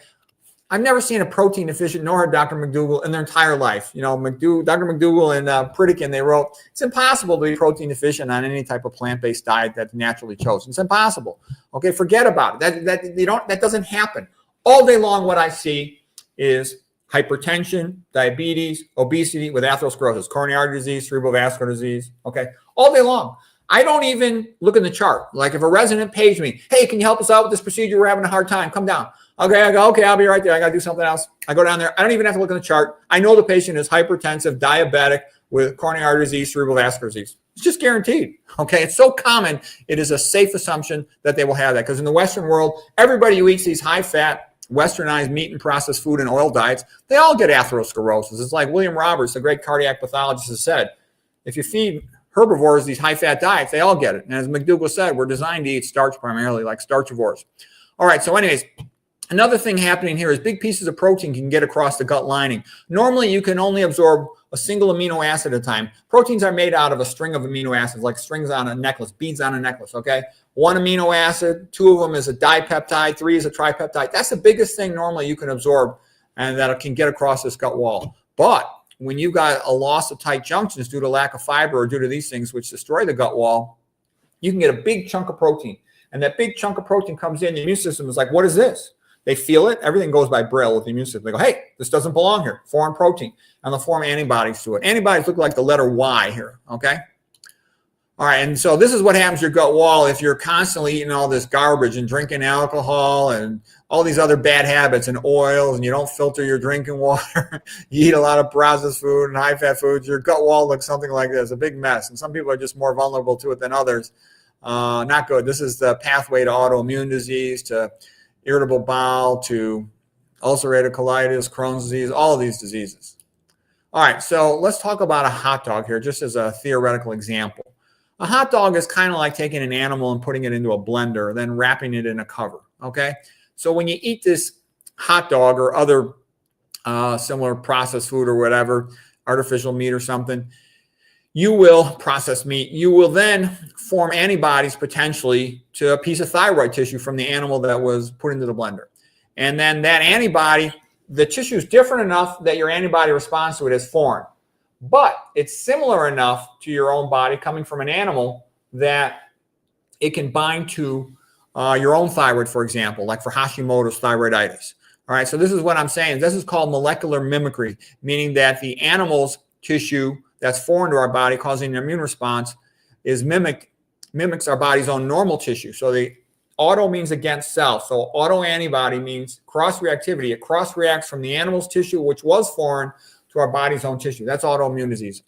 I've never seen a protein deficient, nor had Dr. McDougall in their entire life. You know, Dr. McDougall and Pritikin, they wrote, it's impossible to be protein deficient on any type of plant-based diet that's naturally chosen. It's impossible. Okay, forget about it. That doesn't happen. All day long, what I see is hypertension, diabetes, obesity with atherosclerosis, coronary artery disease, cerebral vascular disease, okay? All day long. I don't even look in the chart. Like if a resident pays me, hey, can you help us out with this procedure? We're having a hard time. Come down. Okay, I go, okay, I'll be right there. I got to do something else. I go down there. I don't even have to look in the chart. I know the patient is hypertensive, diabetic with coronary artery disease, cerebral vascular disease. It's just guaranteed. Okay, it's so common. It is a safe assumption that they will have that because in the Western world, everybody who eats these high-fat, westernized meat and processed food and oil diets, they all get atherosclerosis. It's like William Roberts, the great cardiac pathologist, has said, if you feed herbivores these high-fat diets, they all get it. And as McDougall said, we're designed to eat starch primarily, like starchivores. All right, so anyways, another thing happening here is big pieces of protein can get across the gut lining. Normally, you can only absorb a single amino acid at a time. Proteins are made out of a string of amino acids, like strings on a necklace, beads on a necklace, okay? One amino acid, two of them is a dipeptide, three is a tripeptide. That's the biggest thing normally you can absorb and that can get across this gut wall. But when you got a loss of tight junctions due to lack of fiber or due to these things which destroy the gut wall, you can get a big chunk of protein. And that big chunk of protein comes in, the immune system is like, what is this? They feel it. Everything goes by Braille with the immune system. They go, hey, this doesn't belong here. Foreign protein. And they'll form antibodies to it. Antibodies look like the letter Y here, okay? All right, and so this is what happens to your gut wall if you're constantly eating all this garbage and drinking alcohol and all these other bad habits and oils, and you don't filter your drinking water. You eat a lot of processed food and high-fat foods. Your gut wall looks something like this, a big mess. And some people are just more vulnerable to it than others. Not good. This is the pathway to autoimmune disease, to irritable bowel, to ulcerative colitis, Crohn's disease, all of these diseases. All right, so let's talk about a hot dog here, just as a theoretical example. A hot dog is kind of like taking an animal and putting it into a blender, then wrapping it in a cover, okay? So when you eat this hot dog or other similar processed food or whatever, artificial meat or something, you will process meat. You will then form antibodies potentially to a piece of thyroid tissue from the animal that was put into the blender. And then that antibody, the tissue is different enough that your antibody response to it is foreign. But it's similar enough to your own body coming from an animal that it can bind to your own thyroid, for example, like for Hashimoto's thyroiditis. All right, so this is what I'm saying. This is called molecular mimicry, meaning that the animal's tissue that's foreign to our body, causing an immune response, is mimics our body's own normal tissue. So the auto means against self. So autoantibody means cross-reactivity. It cross-reacts from the animal's tissue, which was foreign, to our body's own tissue. That's autoimmune disease.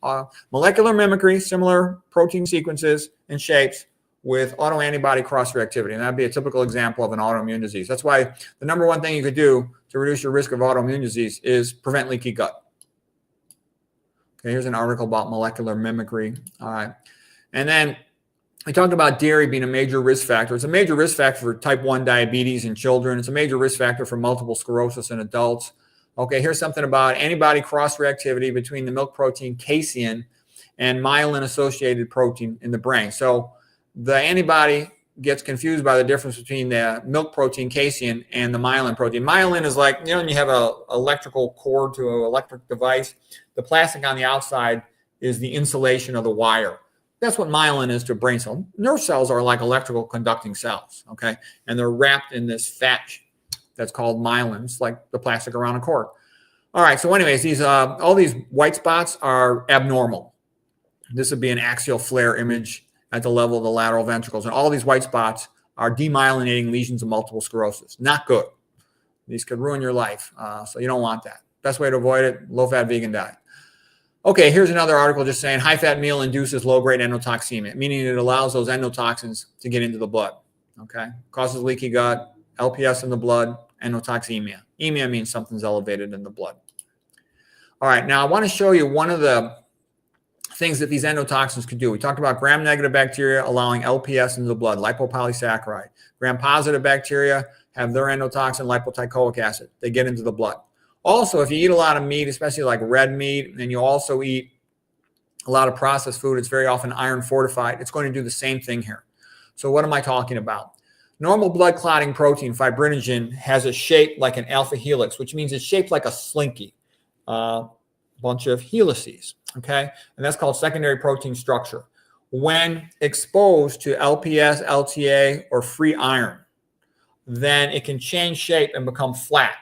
Molecular mimicry, similar protein sequences and shapes with autoantibody cross-reactivity. And that'd be a typical example of an autoimmune disease. That's why the number one thing you could do to reduce your risk of autoimmune disease is prevent leaky gut. Okay, here's an article about molecular mimicry. All right. And then we talked about dairy being a major risk factor. It's a major risk factor for type 1 diabetes in children. It's a major risk factor for multiple sclerosis in adults. Okay, here's something about antibody cross-reactivity between the milk protein casein and myelin-associated protein in the brain. So the antibody gets confused by the difference between the milk protein casein and the myelin protein. Myelin is like, when you have an electrical cord to an electric device, the plastic on the outside is the insulation of the wire. That's what myelin is to a brain cell. Nerve cells are like electrical conducting cells, okay? And they're wrapped in this fat that's called myelin. It's like the plastic around a cord. All right, so anyways, these all these white spots are abnormal. This would be an axial flare image at the level of the lateral ventricles. And all these white spots are demyelinating lesions of multiple sclerosis. Not good. These could ruin your life, so you don't want that. Best way to avoid it, low-fat vegan diet. Okay, here's another article just saying high-fat meal induces low-grade endotoxemia, meaning it allows those endotoxins to get into the blood, okay? Causes leaky gut, LPS in the blood, endotoxemia. Emia means something's elevated in the blood. All right, now I want to show you one of the things that these endotoxins could do. We talked about gram-negative bacteria allowing LPS into the blood, lipopolysaccharide. Gram-positive bacteria have their endotoxin, lipoteichoic acid. They get into the blood. Also, if you eat a lot of meat, especially like red meat, and you also eat a lot of processed food, it's very often iron fortified. It's going to do the same thing here. So what am I talking about? Normal blood clotting protein, fibrinogen, has a shape like an alpha helix, which means it's shaped like a slinky, bunch of helices, okay? And that's called secondary protein structure. When exposed to LPS, LTA, or free iron, then it can change shape and become flat.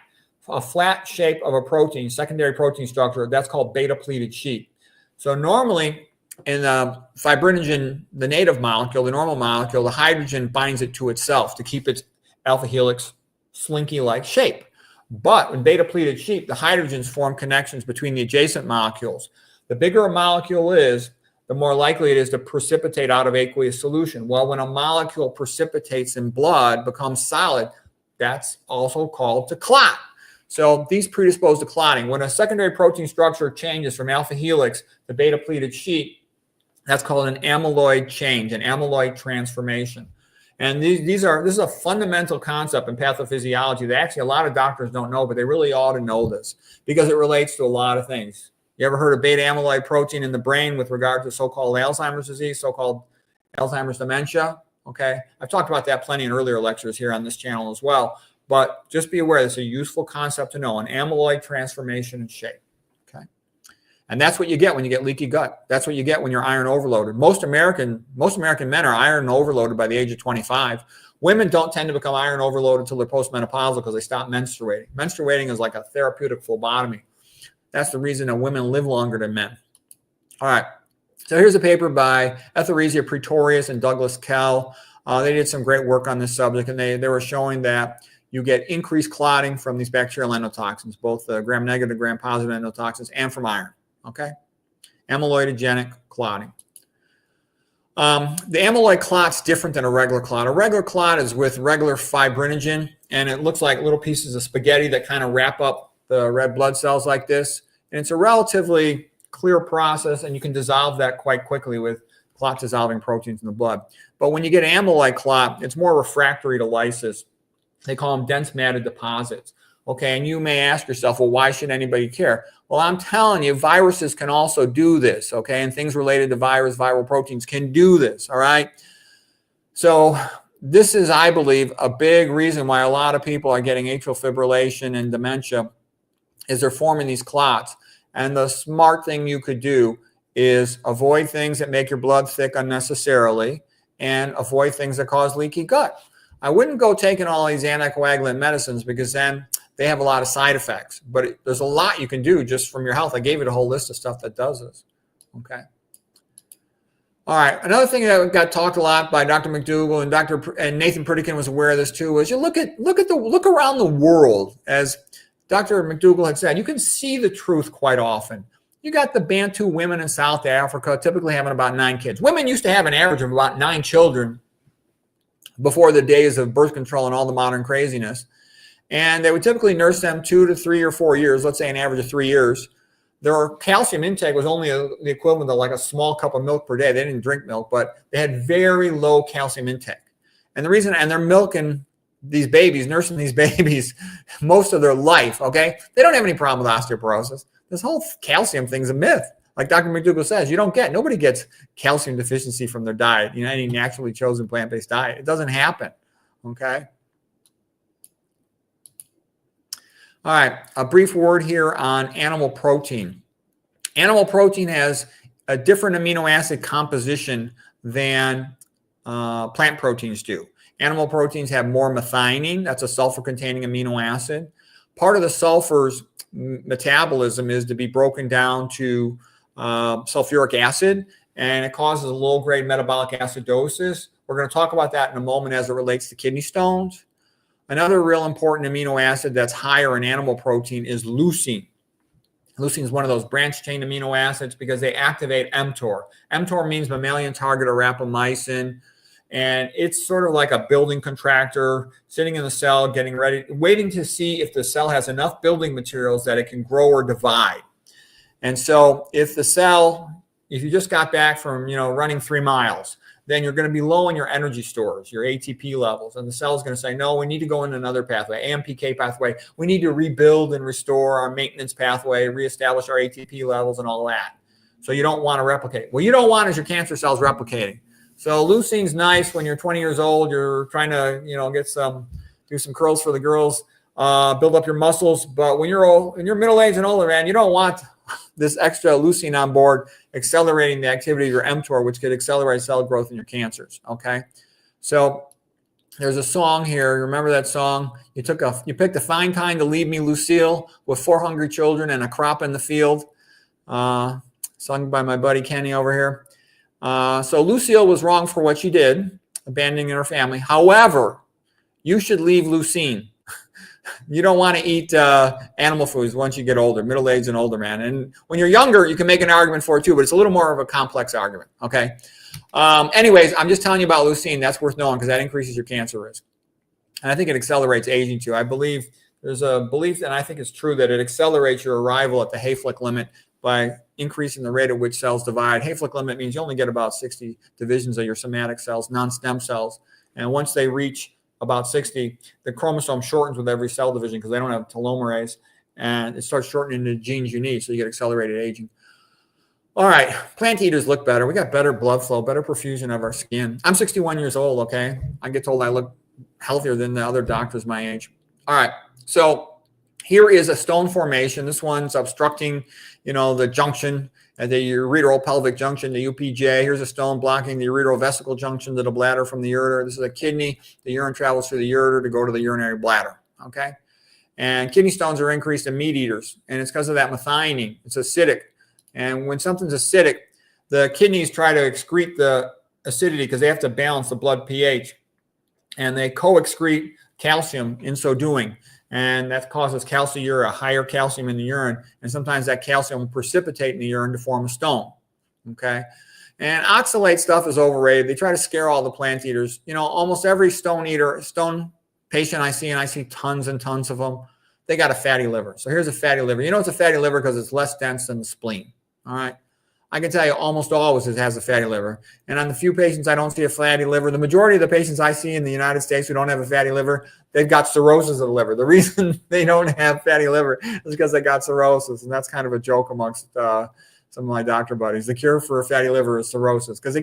A flat shape of a protein, secondary protein structure, that's called beta-pleated sheet. So normally in the fibrinogen, the native molecule, the normal molecule, the hydrogen binds it to itself to keep its alpha helix slinky-like shape. But in beta-pleated sheet, the hydrogens form connections between the adjacent molecules. The bigger a molecule is, the more likely it is to precipitate out of aqueous solution. Well, when a molecule precipitates in blood, becomes solid, that's also called to clot. So these predispose to clotting. When a secondary protein structure changes from alpha helix to beta-pleated sheet, that's called an amyloid change, an amyloid transformation. And this is a fundamental concept in pathophysiology that actually a lot of doctors don't know, but they really ought to know this because it relates to a lot of things. You ever heard of beta amyloid protein in the brain with regard to so-called Alzheimer's disease, so-called Alzheimer's dementia? Okay. I've talked about that plenty in earlier lectures here on this channel as well. But just be aware, this is a useful concept to know, an amyloid transformation and shape. Okay. And that's what you get when you get leaky gut. That's what you get when you're iron overloaded. Most American men are iron overloaded by the age of 25. Women don't tend to become iron overloaded until they're postmenopausal because they stop menstruating. Menstruating is like a therapeutic phlebotomy. That's the reason that women live longer than men. All right. So here's a paper by Etheresia Pretorius and Douglas Kell. They did some great work on this subject, and they were showing that you get increased clotting from these bacterial endotoxins, both the gram-negative, gram-positive endotoxins, and from iron. Okay, amyloidogenic clotting. The amyloid clot's different than a regular clot. A regular clot is with regular fibrinogen, and it looks like little pieces of spaghetti that kind of wrap up the red blood cells like this. And it's a relatively clear process, and you can dissolve that quite quickly with clot-dissolving proteins in the blood. But when you get amyloid clot, it's more refractory to lysis. They call them dense matted deposits. Okay, and you may ask yourself, well, why should anybody care? Well, I'm telling you, viruses can also do this, okay? And things related to viral proteins can do this, all right? So this is, I believe, a big reason why a lot of people are getting atrial fibrillation and dementia is they're forming these clots. And the smart thing you could do is avoid things that make your blood thick unnecessarily and avoid things that cause leaky gut. I wouldn't go taking all these anticoagulant medicines because then they have a lot of side effects, but there's a lot you can do just from your health. I gave you a whole list of stuff that does this. Okay. All right. Another thing that got talked a lot by Dr. McDougall and Nathan Pritikin was aware of this too, was you look around the world, as Dr. McDougall had said, you can see the truth quite often. You got the Bantu women in South Africa typically having about 9 kids. Women used to have an average of about 9 children before the days of birth control and all the modern craziness. And they would typically nurse them 2 to 3 or 4 years, let's say an average of 3 years. Their calcium intake was only the equivalent of like a small cup of milk per day. They didn't drink milk, but they had very low calcium intake. And the reason, and they're milking these babies, nursing these babies most of their life, okay? They don't have any problem with osteoporosis. This whole calcium thing's a myth. Like Dr. McDougall says, nobody gets calcium deficiency from their diet, any naturally chosen plant-based diet. It doesn't happen, okay? All right, a brief word here on animal protein. Animal protein has a different amino acid composition than plant proteins do. Animal proteins have more methionine. That's a sulfur-containing amino acid. Part of the sulfur's metabolism is to be broken down to sulfuric acid, and it causes a low-grade metabolic acidosis. We're going to talk about that in a moment as it relates to kidney stones. Another real important amino acid that's higher in animal protein is leucine. Leucine is one of those branch-chain amino acids because they activate mTOR. mTOR means mammalian target or rapamycin, and it's sort of like a building contractor sitting in the cell, getting ready, waiting to see if the cell has enough building materials that it can grow or divide. And so if you just got back from, running 3 miles, then you're going to be low in your energy stores, your ATP levels. And the cell is going to say, no, we need to go in another pathway, AMPK pathway. We need to rebuild and restore our maintenance pathway, reestablish our ATP levels and all that. So you don't want to replicate. What you don't want is your cancer cells replicating. So leucine's nice when you're 20 years old, you're trying to, do some curls for the girls, build up your muscles. But when you're old, when you're middle-aged and older, man, you don't want this extra leucine on board accelerating the activity of your mTOR, which could accelerate cell growth in your cancers. Okay. So there's a song here. Remember that song? You picked a fine time to leave me, Lucille, with 4 hungry children and a crop in the field. Sung by my buddy Kenny over here. So Lucille was wrong for what she did, abandoning her family. However, you should leave leucine. You don't want to eat animal foods once you get older, middle-aged and older, man. And when you're younger, you can make an argument for it too, but it's a little more of a complex argument, okay? Anyways, I'm just telling you about leucine. That's worth knowing because that increases your cancer risk. And I think it accelerates aging too. I believe there's a belief, and I think it's true, that it accelerates your arrival at the Hayflick limit by increasing the rate at which cells divide. Hayflick limit means you only get about 60 divisions of your somatic cells, non-stem cells, And once they reach about 60, the chromosome shortens with every cell division because they don't have telomerase, and it starts shortening the genes you need, so you get accelerated aging. All right, plant eaters look better. We got better blood flow, better perfusion of our skin. I'm 61 years old, okay? I get told I look healthier than the other doctors my age. All right, so here is a stone formation. This one's obstructing, the junction, the ureteral-pelvic junction, the UPJ. Here's a stone blocking the ureterovesical junction to the bladder from the ureter. This is a kidney. The urine travels through the ureter to go to the urinary bladder, okay? And kidney stones are increased in meat eaters, and it's because of that methionine. It's acidic. And when something's acidic, the kidneys try to excrete the acidity because they have to balance the blood pH. And they co-excrete calcium in so doing. And that causes calciuria, higher calcium in the urine. And sometimes that calcium will precipitate in the urine to form a stone. Okay. And oxalate stuff is overrated. They try to scare all the plant eaters. Almost every stone patient I see, and I see tons and tons of them, they got a fatty liver. So here's a fatty liver. It's a fatty liver because it's less dense than the spleen. All right. I can tell you almost always it has a fatty liver. And on the few patients I don't see a fatty liver, the majority of the patients I see in the United States who don't have a fatty liver, they've got cirrhosis of the liver. The reason they don't have fatty liver is because they got cirrhosis. And that's kind of a joke amongst some of my doctor buddies. The cure for a fatty liver is cirrhosis, because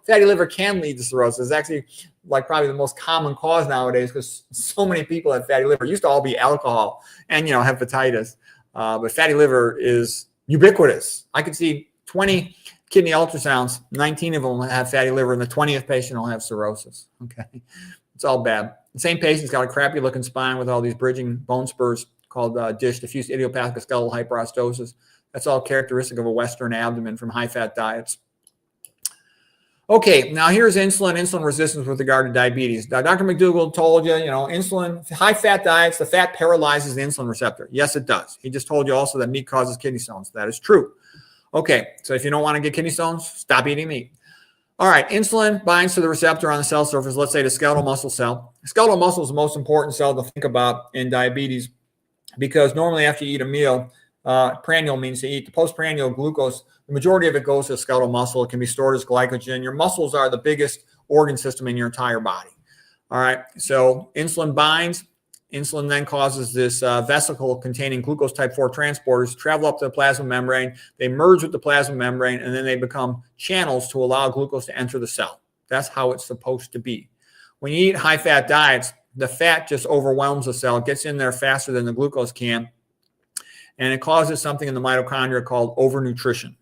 fatty liver can lead to cirrhosis. It's actually probably the most common cause nowadays because so many people have fatty liver. It used to all be alcohol and, hepatitis. But fatty liver is ubiquitous. I could see 20 kidney ultrasounds, 19 of them will have fatty liver, and the 20th patient will have cirrhosis. Okay. It's all bad. The same patient's got a crappy looking spine with all these bridging bone spurs called DISH, diffuse idiopathic skeletal hyperostosis. That's all characteristic of a Western abdomen from high-fat diets. Okay, now here's insulin resistance with regard to diabetes. Dr. McDougall told you, insulin, high-fat diets, the fat paralyzes the insulin receptor. Yes, it does. He just told you also that meat causes kidney stones. That is true. Okay, so if you don't want to get kidney stones, stop eating meat. All right, insulin binds to the receptor on the cell surface, let's say the skeletal muscle cell. Skeletal muscle is the most important cell to think about in diabetes because normally after you eat a meal, prandial means to eat. The postprandial glucose, the majority of it goes to the skeletal muscle. It can be stored as glycogen. Your muscles are the biggest organ system in your entire body. All right, so insulin binds. Insulin then causes this vesicle containing glucose type 4 transporters to travel up to the plasma membrane. They merge with the plasma membrane, and then they become channels to allow glucose to enter the cell. That's how it's supposed to be. When you eat high-fat diets, the fat just overwhelms the cell. It gets in there faster than the glucose can, and it causes something in the mitochondria called overnutrition.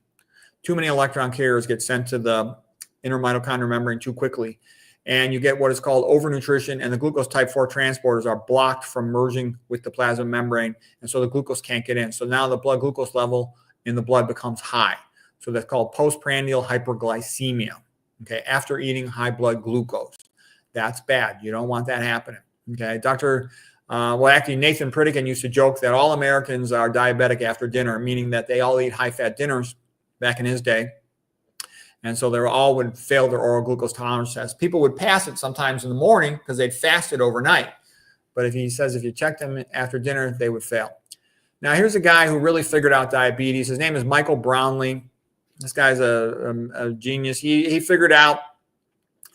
Too many electron carriers get sent to the inner mitochondrial membrane too quickly. And you get what is called overnutrition, and the glucose type 4 transporters are blocked from merging with the plasma membrane, and so the glucose can't get in. So now the blood glucose level in the blood becomes high. So that's called postprandial hyperglycemia, okay, after eating high blood glucose. That's bad. You don't want that happening, okay? Actually, Nathan Pritikin used to joke that all Americans are diabetic after dinner, meaning that they all eat high-fat dinners back in his day. And so they all would fail their oral glucose tolerance test. People would pass it sometimes in the morning because they'd fasted overnight. But if you checked them after dinner, they would fail. Now, here's a guy who really figured out diabetes. His name is Michael Brownlee. This guy's a genius. He figured out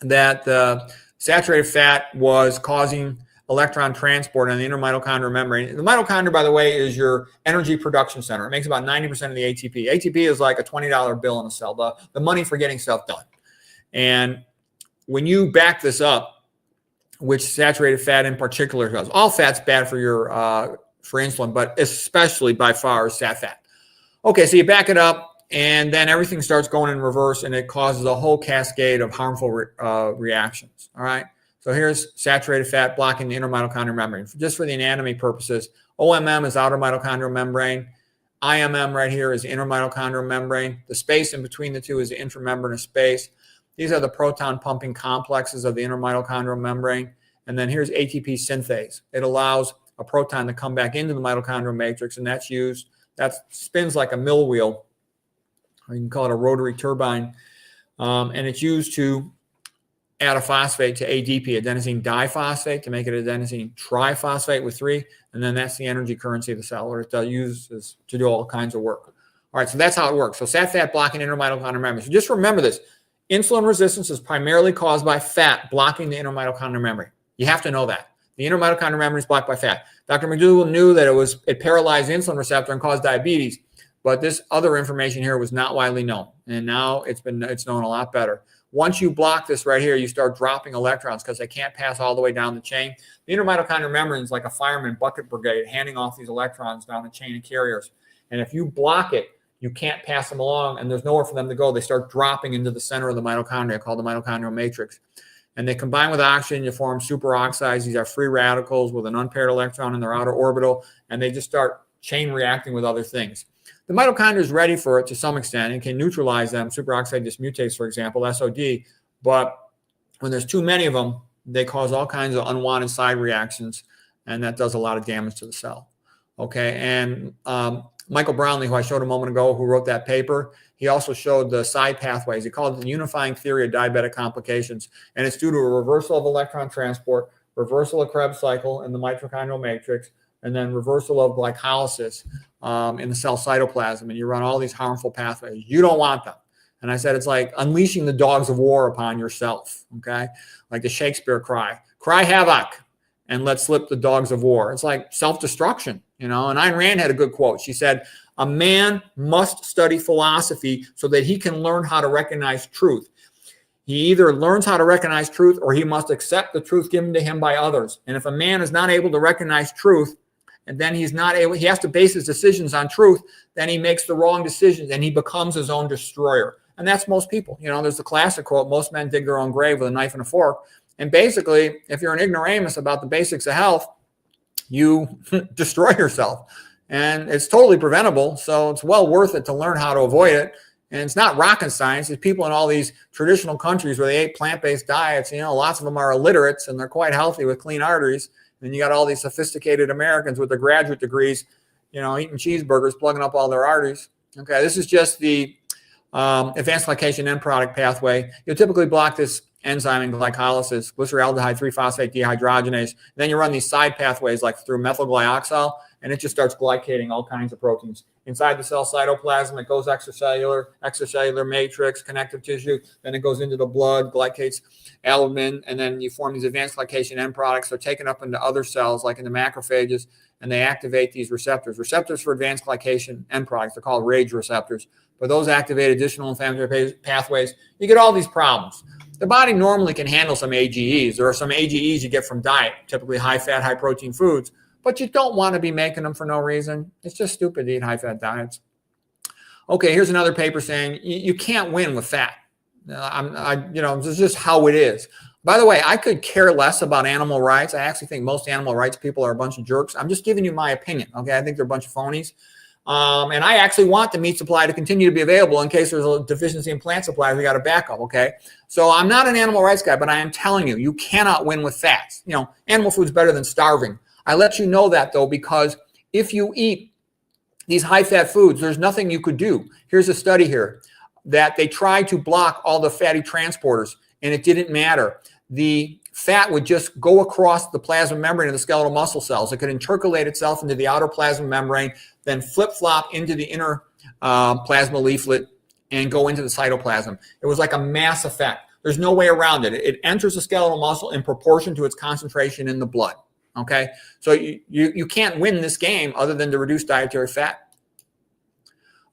that the saturated fat was causing electron transport on the inner mitochondrial membrane. The mitochondria, by the way, is your energy production center. It makes about 90% of the ATP. ATP is like a $20 bill in a cell, the money for getting stuff done. And when you back this up, which saturated fat in particular does, all fat's bad for your for insulin, but especially by far is sat fat. Okay, so you back it up, and then everything starts going in reverse, and it causes a whole cascade of harmful reactions. All right. So here's saturated fat blocking the inner mitochondrial membrane. Just for the anatomy purposes, OMM is outer mitochondrial membrane. IMM right here is inner mitochondrial membrane. The space in between the two is the intramembranous space. These are the proton pumping complexes of the inner mitochondrial membrane. And then here's ATP synthase. It allows a proton to come back into the mitochondrial matrix, and that's used. That spins like a mill wheel, or you can call it a rotary turbine. And it's used to add a phosphate to ADP, adenosine diphosphate, to make it adenosine triphosphate with 3, and then that's the energy currency of the cell, or it uses to do all kinds of work. All right, so that's how it works. So sat fat blocking inner mitochondrial membrane. So just remember this. Insulin resistance is primarily caused by fat blocking the inner mitochondrial memory. You have to know that. The inner mitochondrial memory is blocked by fat. Dr. McDougall knew that it paralyzed the insulin receptor and caused diabetes, but this other information here was not widely known. And now it's known a lot better. Once you block this right here, you start dropping electrons because they can't pass all the way down the chain. The inner mitochondrial membrane is like a fireman bucket brigade handing off these electrons down the chain of carriers. And if you block it, you can't pass them along, and there's nowhere for them to go. They start dropping into the center of the mitochondria, called the mitochondrial matrix. And they combine with oxygen, you form superoxides. These are free radicals with an unpaired electron in their outer orbital, and they just start chain reacting with other things. The mitochondria is ready for it to some extent and can neutralize them. Superoxide dismutase, for example, SOD. But when there's too many of them, they cause all kinds of unwanted side reactions, and that does a lot of damage to the cell. Okay, and Michael Brownlee, who I showed a moment ago, who wrote that paper, he also showed the side pathways. He called it the unifying theory of diabetic complications. And it's due to a reversal of electron transport, reversal of Krebs cycle in the mitochondrial matrix, and then reversal of glycolysis in the cell cytoplasm. And you run all these harmful pathways. You don't want them. And I said, it's like unleashing the dogs of war upon yourself, okay? Like the Shakespeare cry havoc and let slip the dogs of war. It's like self-destruction, you know? And Ayn Rand had a good quote. She said, a man must study philosophy so that he can learn how to recognize truth. He either learns how to recognize truth or he must accept the truth given to him by others. And if a man is not able to recognize truth, and then he has to base his decisions on truth, then he makes the wrong decisions and he becomes his own destroyer. And that's most people. You know, there's the classic quote, most men dig their own grave with a knife and a fork. And basically, if you're an ignoramus about the basics of health, you destroy yourself. And it's totally preventable, so it's well worth it to learn how to avoid it. And it's not rocket science. It's people in all these traditional countries where they ate plant-based diets. You know, lots of them are illiterates and they're quite healthy with clean arteries. And you got all these sophisticated Americans with their graduate degrees, you know, eating cheeseburgers, plugging up all their arteries. Okay, this is just the advanced glycation end product pathway. You'll typically block this enzyme in glycolysis, glyceraldehyde 3-phosphate dehydrogenase. Then you run these side pathways like through methylglyoxal, and it just starts glycating all kinds of proteins. Inside the cell cytoplasm, it goes extracellular matrix, connective tissue, then it goes into the blood, glycates albumin, and then you form these advanced glycation end products. They're taken up into other cells, like in the macrophages, and they activate these receptors. Receptors for advanced glycation end products, they're called RAGE receptors. But those activate additional inflammatory pathways. You get all these problems. The body normally can handle some AGEs. There are some AGEs you get from diet, typically high-fat, high-protein foods, but you don't want to be making them for no reason. It's just stupid to eat high-fat diets. Okay, here's another paper saying you can't win with fat. This is just how it is. By the way, I could care less about animal rights. I actually think most animal rights people are a bunch of jerks. I'm just giving you my opinion, okay? I think they're a bunch of phonies. And I actually want the meat supply to continue to be available in case there's a deficiency in plant supply. We got a backup, okay? So I'm not an animal rights guy, but I am telling you, you cannot win with fats. You know, animal food's better than starving. I let you know that, though, because if you eat these high-fat foods, there's nothing you could do. Here's a study here that they tried to block all the fatty transporters, and it didn't matter. The fat would just go across the plasma membrane of the skeletal muscle cells. It could intercalate itself into the outer plasma membrane, then flip-flop into the inner plasma leaflet and go into the cytoplasm. It was like a mass effect. There's no way around it. It enters the skeletal muscle in proportion to its concentration in the blood. Okay? So you can't win this game other than to reduce dietary fat.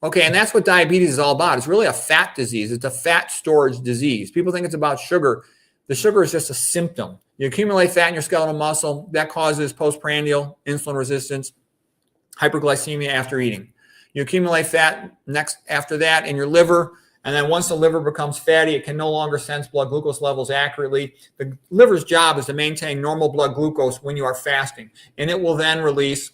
Okay, and that's what diabetes is all about. It's really a fat disease. It's a fat storage disease. People think it's about sugar. The sugar is just a symptom. You accumulate fat in your skeletal muscle. That causes postprandial insulin resistance, hyperglycemia after eating. You accumulate fat after that in your liver, and then once the liver becomes fatty, it can no longer sense blood glucose levels accurately. The liver's job is to maintain normal blood glucose when you are fasting, and it will then release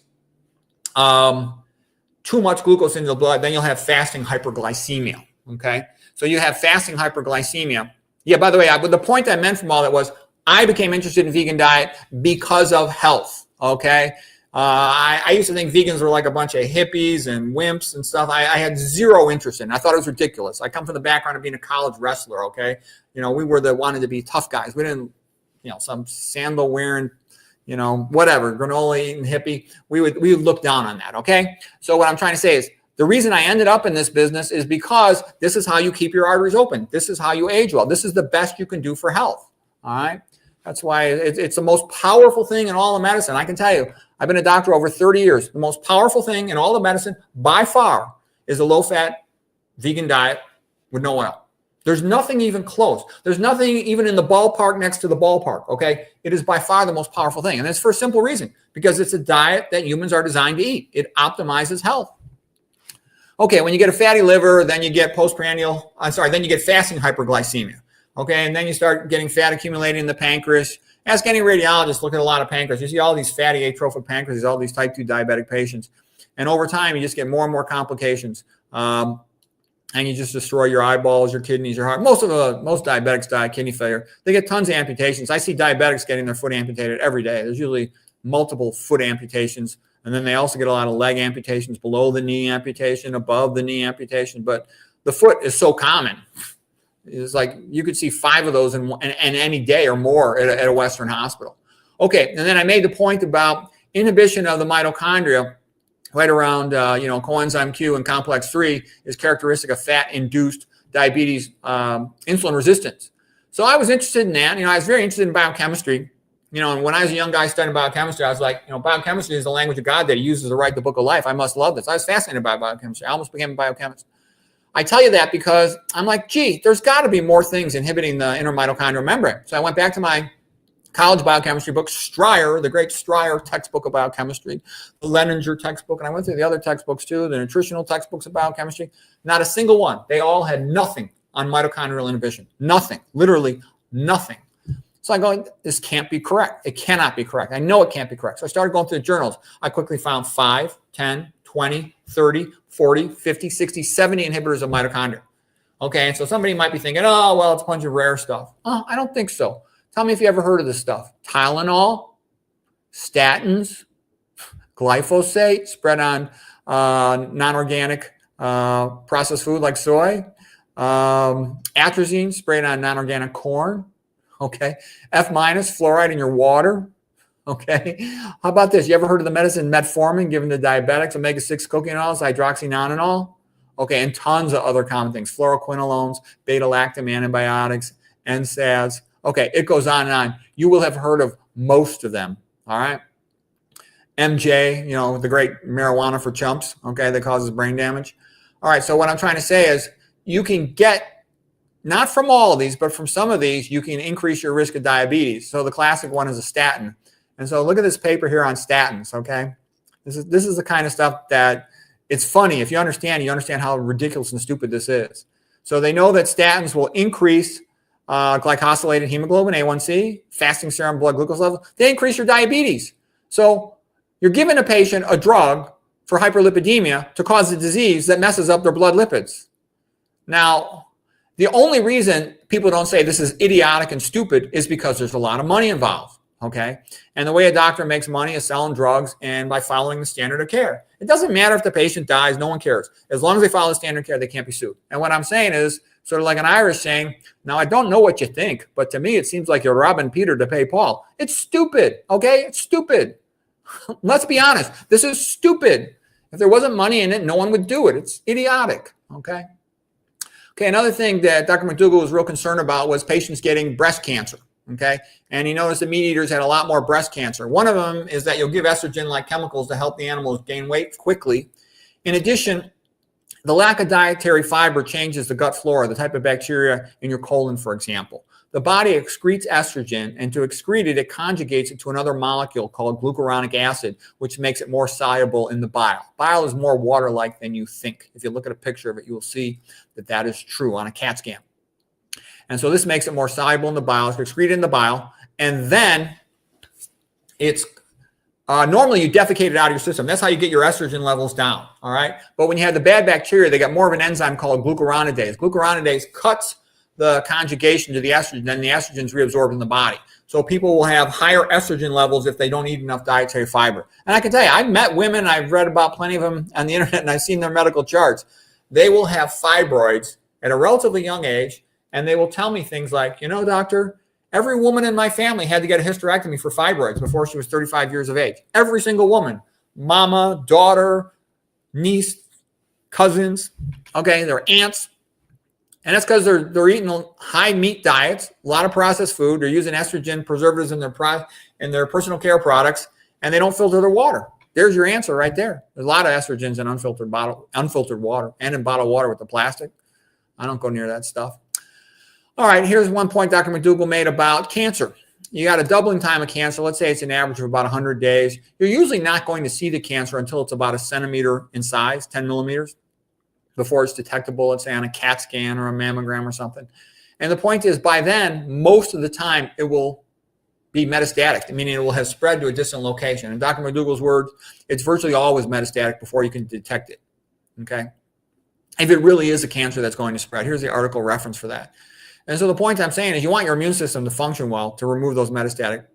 too much glucose into the blood. Then you'll have fasting hyperglycemia, okay? So you have fasting hyperglycemia. Yeah, by the way, the point I meant from all that was I became interested in vegan diet because of health, okay? I used to think vegans were like a bunch of hippies and wimps and stuff. I had zero interest in it. I thought it was ridiculous. I come from the background of being a college wrestler, okay? You know, we wanted to be tough guys. We didn't, some sandal wearing, whatever, granola eating hippie. We would look down on that, okay? So what I'm trying to say is The reason I ended up in this business is because this is how you keep your arteries open. This is how you age well. This is the best you can do for health. All right. That's why it's the most powerful thing in all of medicine. I can tell you, I've been a doctor over 30 years. The most powerful thing in all of medicine by far is a low-fat vegan diet with no oil. There's nothing even close. There's nothing even in the ballpark next to the ballpark, okay? It is by far the most powerful thing. And it's for a simple reason, because it's a diet that humans are designed to eat. It optimizes health. Okay, when you get a fatty liver, then you get then you get fasting hyperglycemia. Okay, and then you start getting fat accumulating in the pancreas. Ask any radiologist, look at a lot of pancreas. You see all these fatty atrophic pancreas, all these type 2 diabetic patients. And over time, you just get more and more complications. And you just destroy your eyeballs, your kidneys, your heart. Most diabetics die of kidney failure. They get tons of amputations. I see diabetics getting their foot amputated every day. There's usually multiple foot amputations. And then they also get a lot of leg amputations, below the knee amputation, above the knee amputation. But the foot is so common. It's like you could see 5 of those in any day or more at a Western hospital. Okay, and then I made the point about inhibition of the mitochondria right around, coenzyme Q and complex 3 is characteristic of fat-induced diabetes, insulin resistance. So I was interested in that. I was very interested in biochemistry. And when I was a young guy studying biochemistry, I was like, biochemistry is the language of God that he uses to write the book of life. I must love this. I was fascinated by biochemistry. I almost became a biochemist. I tell you that because I'm like, gee, there's got to be more things inhibiting the inner mitochondrial membrane. So I went back to my college biochemistry book, Stryer, the great Stryer textbook of biochemistry, the Leninger textbook, and I went through the other textbooks too, the nutritional textbooks of biochemistry. Not a single one. They all had nothing on mitochondrial inhibition. Nothing. Literally nothing. So I go, this can't be correct. It cannot be correct. I know it can't be correct. So I started going through the journals. I quickly found 5, 10, 20, 30, 40, 50, 60, 70 inhibitors of mitochondria. Okay, and so somebody might be thinking, oh, well, it's a bunch of rare stuff. Oh, I don't think so. Tell me if you ever heard of this stuff. Tylenol, statins, glyphosate spread on non-organic processed food like soy, atrazine sprayed on non-organic corn, okay? F- fluoride in your water, okay? How about this? You ever heard of the medicine metformin given to diabetics, omega-6 coquinols, hydroxynonenal? Okay, and tons of other common things, fluoroquinolones, beta-lactam antibiotics, NSAIDs. Okay, it goes on and on. You will have heard of most of them, all right? MJ, the great marijuana for chumps, okay, that causes brain damage. All right, so what I'm trying to say is you can get, not from all of these, but from some of these, you can increase your risk of diabetes. So the classic one is a statin. And so look at this paper here on statins, okay? This is the kind of stuff that it's funny. If you understand how ridiculous and stupid this is. So they know that statins will increase glycosylated hemoglobin, A1C, fasting serum blood glucose level. They increase your diabetes. So you're giving a patient a drug for hyperlipidemia to cause a disease that messes up their blood lipids. Now, the only reason people don't say this is idiotic and stupid is because there's a lot of money involved, okay? And the way a doctor makes money is selling drugs and by following the standard of care. It doesn't matter if the patient dies, no one cares. As long as they follow the standard of care, they can't be sued. And what I'm saying is, sort of like an Irish saying, now I don't know what you think, but to me it seems like you're robbing Peter to pay Paul. It's stupid, okay? It's stupid. Let's be honest. This is stupid. If there wasn't money in it, no one would do it. It's idiotic, okay? Okay, another thing that Dr. McDougall was real concerned about was patients getting breast cancer, okay? And he noticed that meat eaters had a lot more breast cancer. One of them is that you'll give estrogen-like chemicals to help the animals gain weight quickly. In addition, the lack of dietary fiber changes the gut flora, the type of bacteria in your colon, for example. The body excretes estrogen, and to excrete it, it conjugates it to another molecule called glucuronic acid, which makes it more soluble in the bile. Bile is more water-like than you think. If you look at a picture of it, you will see that that is true on a CAT scan. And so this makes it more soluble in the bile. It's excreted in the bile, and then it's normally you defecate it out of your system. That's how you get your estrogen levels down, all right? But when you have the bad bacteria, they got more of an enzyme called glucuronidase. Glucuronidase cuts the conjugation to the estrogen, then the estrogen is reabsorbed in the body. So people will have higher estrogen levels if they don't eat enough dietary fiber. And I can tell you, I've met women, I've read about plenty of them on the internet, and I've seen their medical charts. They will have fibroids at a relatively young age, and they will tell me things like, doctor, every woman in my family had to get a hysterectomy for fibroids before she was 35 years of age. Every single woman, mama, daughter, niece, cousins, okay? They're aunts. And that's because they're eating high meat diets, a lot of processed food. They're using estrogen preservatives in their personal care products, and they don't filter their water. There's your answer right there. There's a lot of estrogens in unfiltered water and in bottled water with the plastic. I don't go near that stuff. All right, here's one point Dr. McDougall made about cancer. You got a doubling time of cancer. Let's say it's an average of about 100 days. You're usually not going to see the cancer until it's about a centimeter in size, 10 millimeters. Before it's detectable, let's say on a CAT scan or a mammogram or something. And the point is, by then, most of the time, it will be metastatic, meaning it will have spread to a distant location. In Dr. McDougall's words, it's virtually always metastatic before you can detect it, okay? If it really is a cancer that's going to spread. Here's the article reference for that. And so the point I'm saying is you want your immune system to function well to remove those metastatic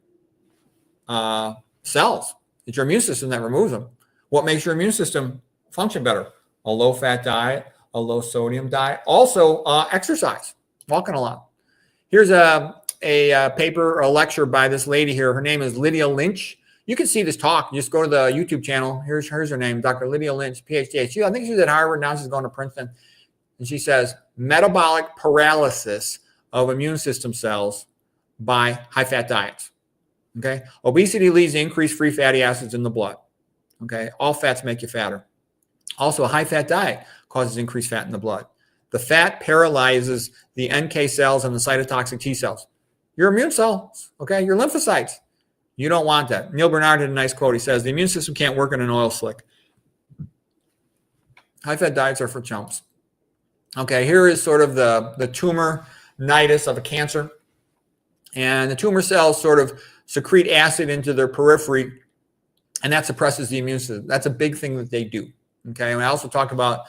cells. It's your immune system that removes them. What makes your immune system function better? A low-fat diet, a low-sodium diet. Also, exercise, walking a lot. Here's a paper or a lecture by this lady here. Her name is Lydia Lynch. You can see this talk. Just go to the YouTube channel. Here's her name, Dr. Lydia Lynch, PhD. I think she's at Harvard. Now she's going to Princeton. And she says, metabolic paralysis of immune system cells by high-fat diets. Okay? Obesity leads to increased free fatty acids in the blood. Okay? All fats make you fatter. Also, a high-fat diet causes increased fat in the blood. The fat paralyzes the NK cells and the cytotoxic T cells. Your immune cells, okay, your lymphocytes. You don't want that. Neil Bernard had a nice quote. He says, the immune system can't work in an oil slick. High-fat diets are for chumps. Okay, here is sort of the tumor-nitis of a cancer. And the tumor cells sort of secrete acid into their periphery, and that suppresses the immune system. That's a big thing that they do. Okay, and I also talk about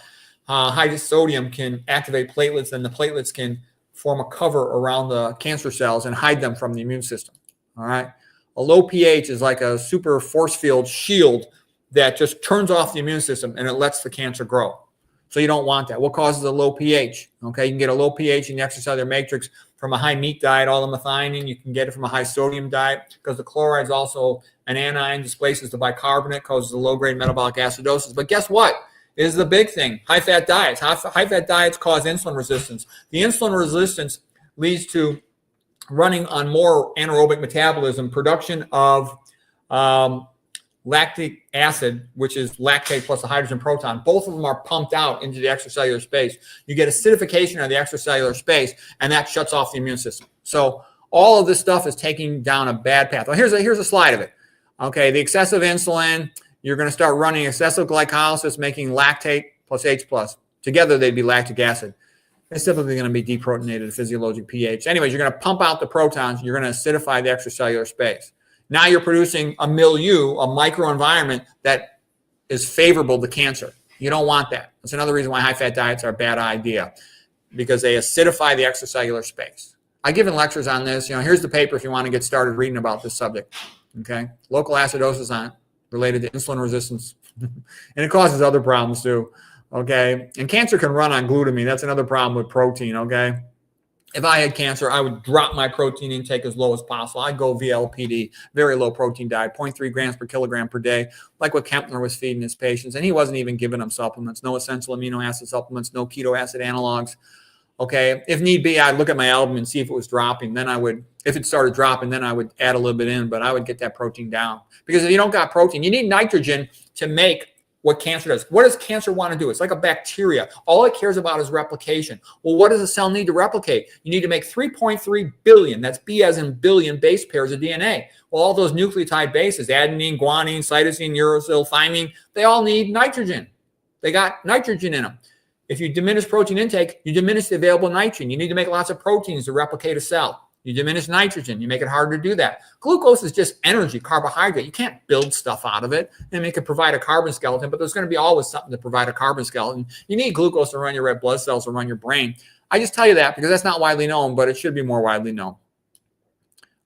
high sodium can activate platelets, and the platelets can form a cover around the cancer cells and hide them from the immune system. All right, a low pH is like a super force field shield that just turns off the immune system and it lets the cancer grow. So you don't want that. What causes a low pH? Okay, you can get a low pH in the extracellular matrix from a high meat diet, all the methionine. You can get it from a high sodium diet because the chloride is also an anion, displaces the bicarbonate, causes a low-grade metabolic acidosis. But guess what? Is the big thing, high-fat diets. High-fat diets cause insulin resistance. The insulin resistance leads to running on more anaerobic metabolism, production of lactic acid, which is lactate plus a hydrogen proton. Both of them are pumped out into the extracellular space. You get acidification of the extracellular space, and that shuts off the immune system. So all of this stuff is taking down a bad path. Well, here's a slide of it. Okay, the excessive insulin, you're going to start running excessive glycolysis, making lactate plus H+. Together, they'd be lactic acid. It's typically going to be deprotonated at physiologic pH. Anyways, you're going to pump out the protons. You're going to acidify the extracellular space. Now you're producing a milieu, a microenvironment that is favorable to cancer. You don't want that. That's another reason why high-fat diets are a bad idea, because they acidify the extracellular space. I've given lectures on this. Here's the paper if you want to get started reading about this subject. Okay, local acidosis on related to insulin resistance, and it causes other problems too. Okay, and cancer can run on glutamine. That's another problem with protein. Okay, if I had cancer, I would drop my protein intake as low as possible. I'd go VLPD, very low protein diet, 0.3 grams per kilogram per day, like what Kempner was feeding his patients, and he wasn't even giving them supplements. No essential amino acid supplements, no keto acid analogs. Okay, if need be, I'd look at my albumin and see if it was dropping. Then I would, if it started dropping, then I would add a little bit in, but I would get that protein down. Because if you don't got protein, you need nitrogen to make what cancer does. What does cancer want to do? It's like a bacteria. All it cares about is replication. Well, what does a cell need to replicate? You need to make 3.3 billion, that's B as in billion, base pairs of DNA. Well, all those nucleotide bases, adenine, guanine, cytosine, uracil, thymine, they all need nitrogen. They got nitrogen in them. If you diminish protein intake, you diminish the available nitrogen. You need to make lots of proteins to replicate a cell. You diminish nitrogen. You make it harder to do that. Glucose is just energy, carbohydrate. You can't build stuff out of it. And it can provide a carbon skeleton, but there's going to be always something to provide a carbon skeleton. You need glucose to run your red blood cells, to run your brain. I just tell you that because that's not widely known, but it should be more widely known.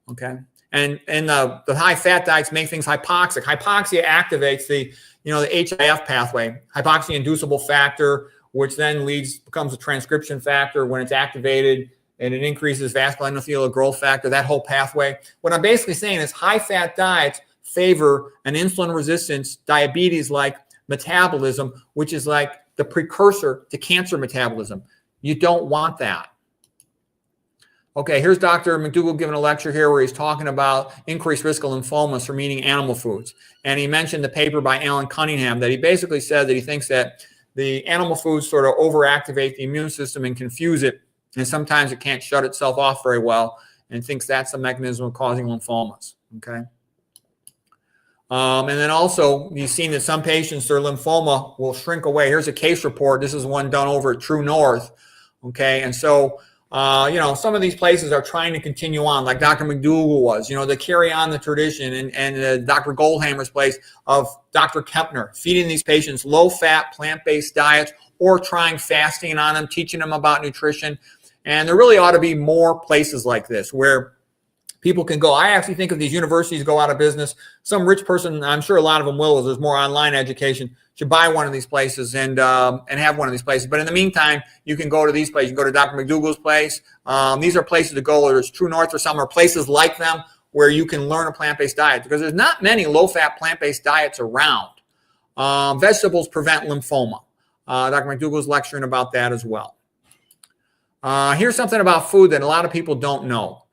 Okay. And the high fat diets make things hypoxic. Hypoxia activates the HIF pathway, hypoxia-inducible factor, which then becomes a transcription factor when it's activated, and it increases vascular endothelial growth factor, that whole pathway. What I'm basically saying is high-fat diets favor an insulin resistance, diabetes-like metabolism, which is like the precursor to cancer metabolism. You don't want that. Okay, here's Dr. McDougall giving a lecture here where he's talking about increased risk of lymphomas from eating animal foods. And he mentioned the paper by Alan Cunningham that he basically said that he thinks that the animal foods sort of overactivate the immune system and confuse it. And sometimes it can't shut itself off very well, and thinks that's the mechanism of causing lymphomas. Okay. And then also, you've seen that some patients, their lymphoma will shrink away. Here's a case report. This is one done over at True North. Okay. And so, some of these places are trying to continue on, like Dr. McDougall was, to carry on the tradition, and Dr. Goldhamer's place of Dr. Kempner, feeding these patients low-fat, plant-based diets, or trying fasting on them, teaching them about nutrition. And there really ought to be more places like this where people can go. I actually think if these universities go out of business, some rich person, I'm sure a lot of them will, as there's more online education, should buy one of these places and have one of these places. But in the meantime, you can go to these places. You can go to Dr. McDougall's place. These are places to go, whether it's True North or some, or places like them where you can learn a plant-based diet, because there's not many low-fat plant-based diets around. Vegetables prevent lymphoma. Dr. McDougall's lecturing about that as well. Here's something about food that a lot of people don't know.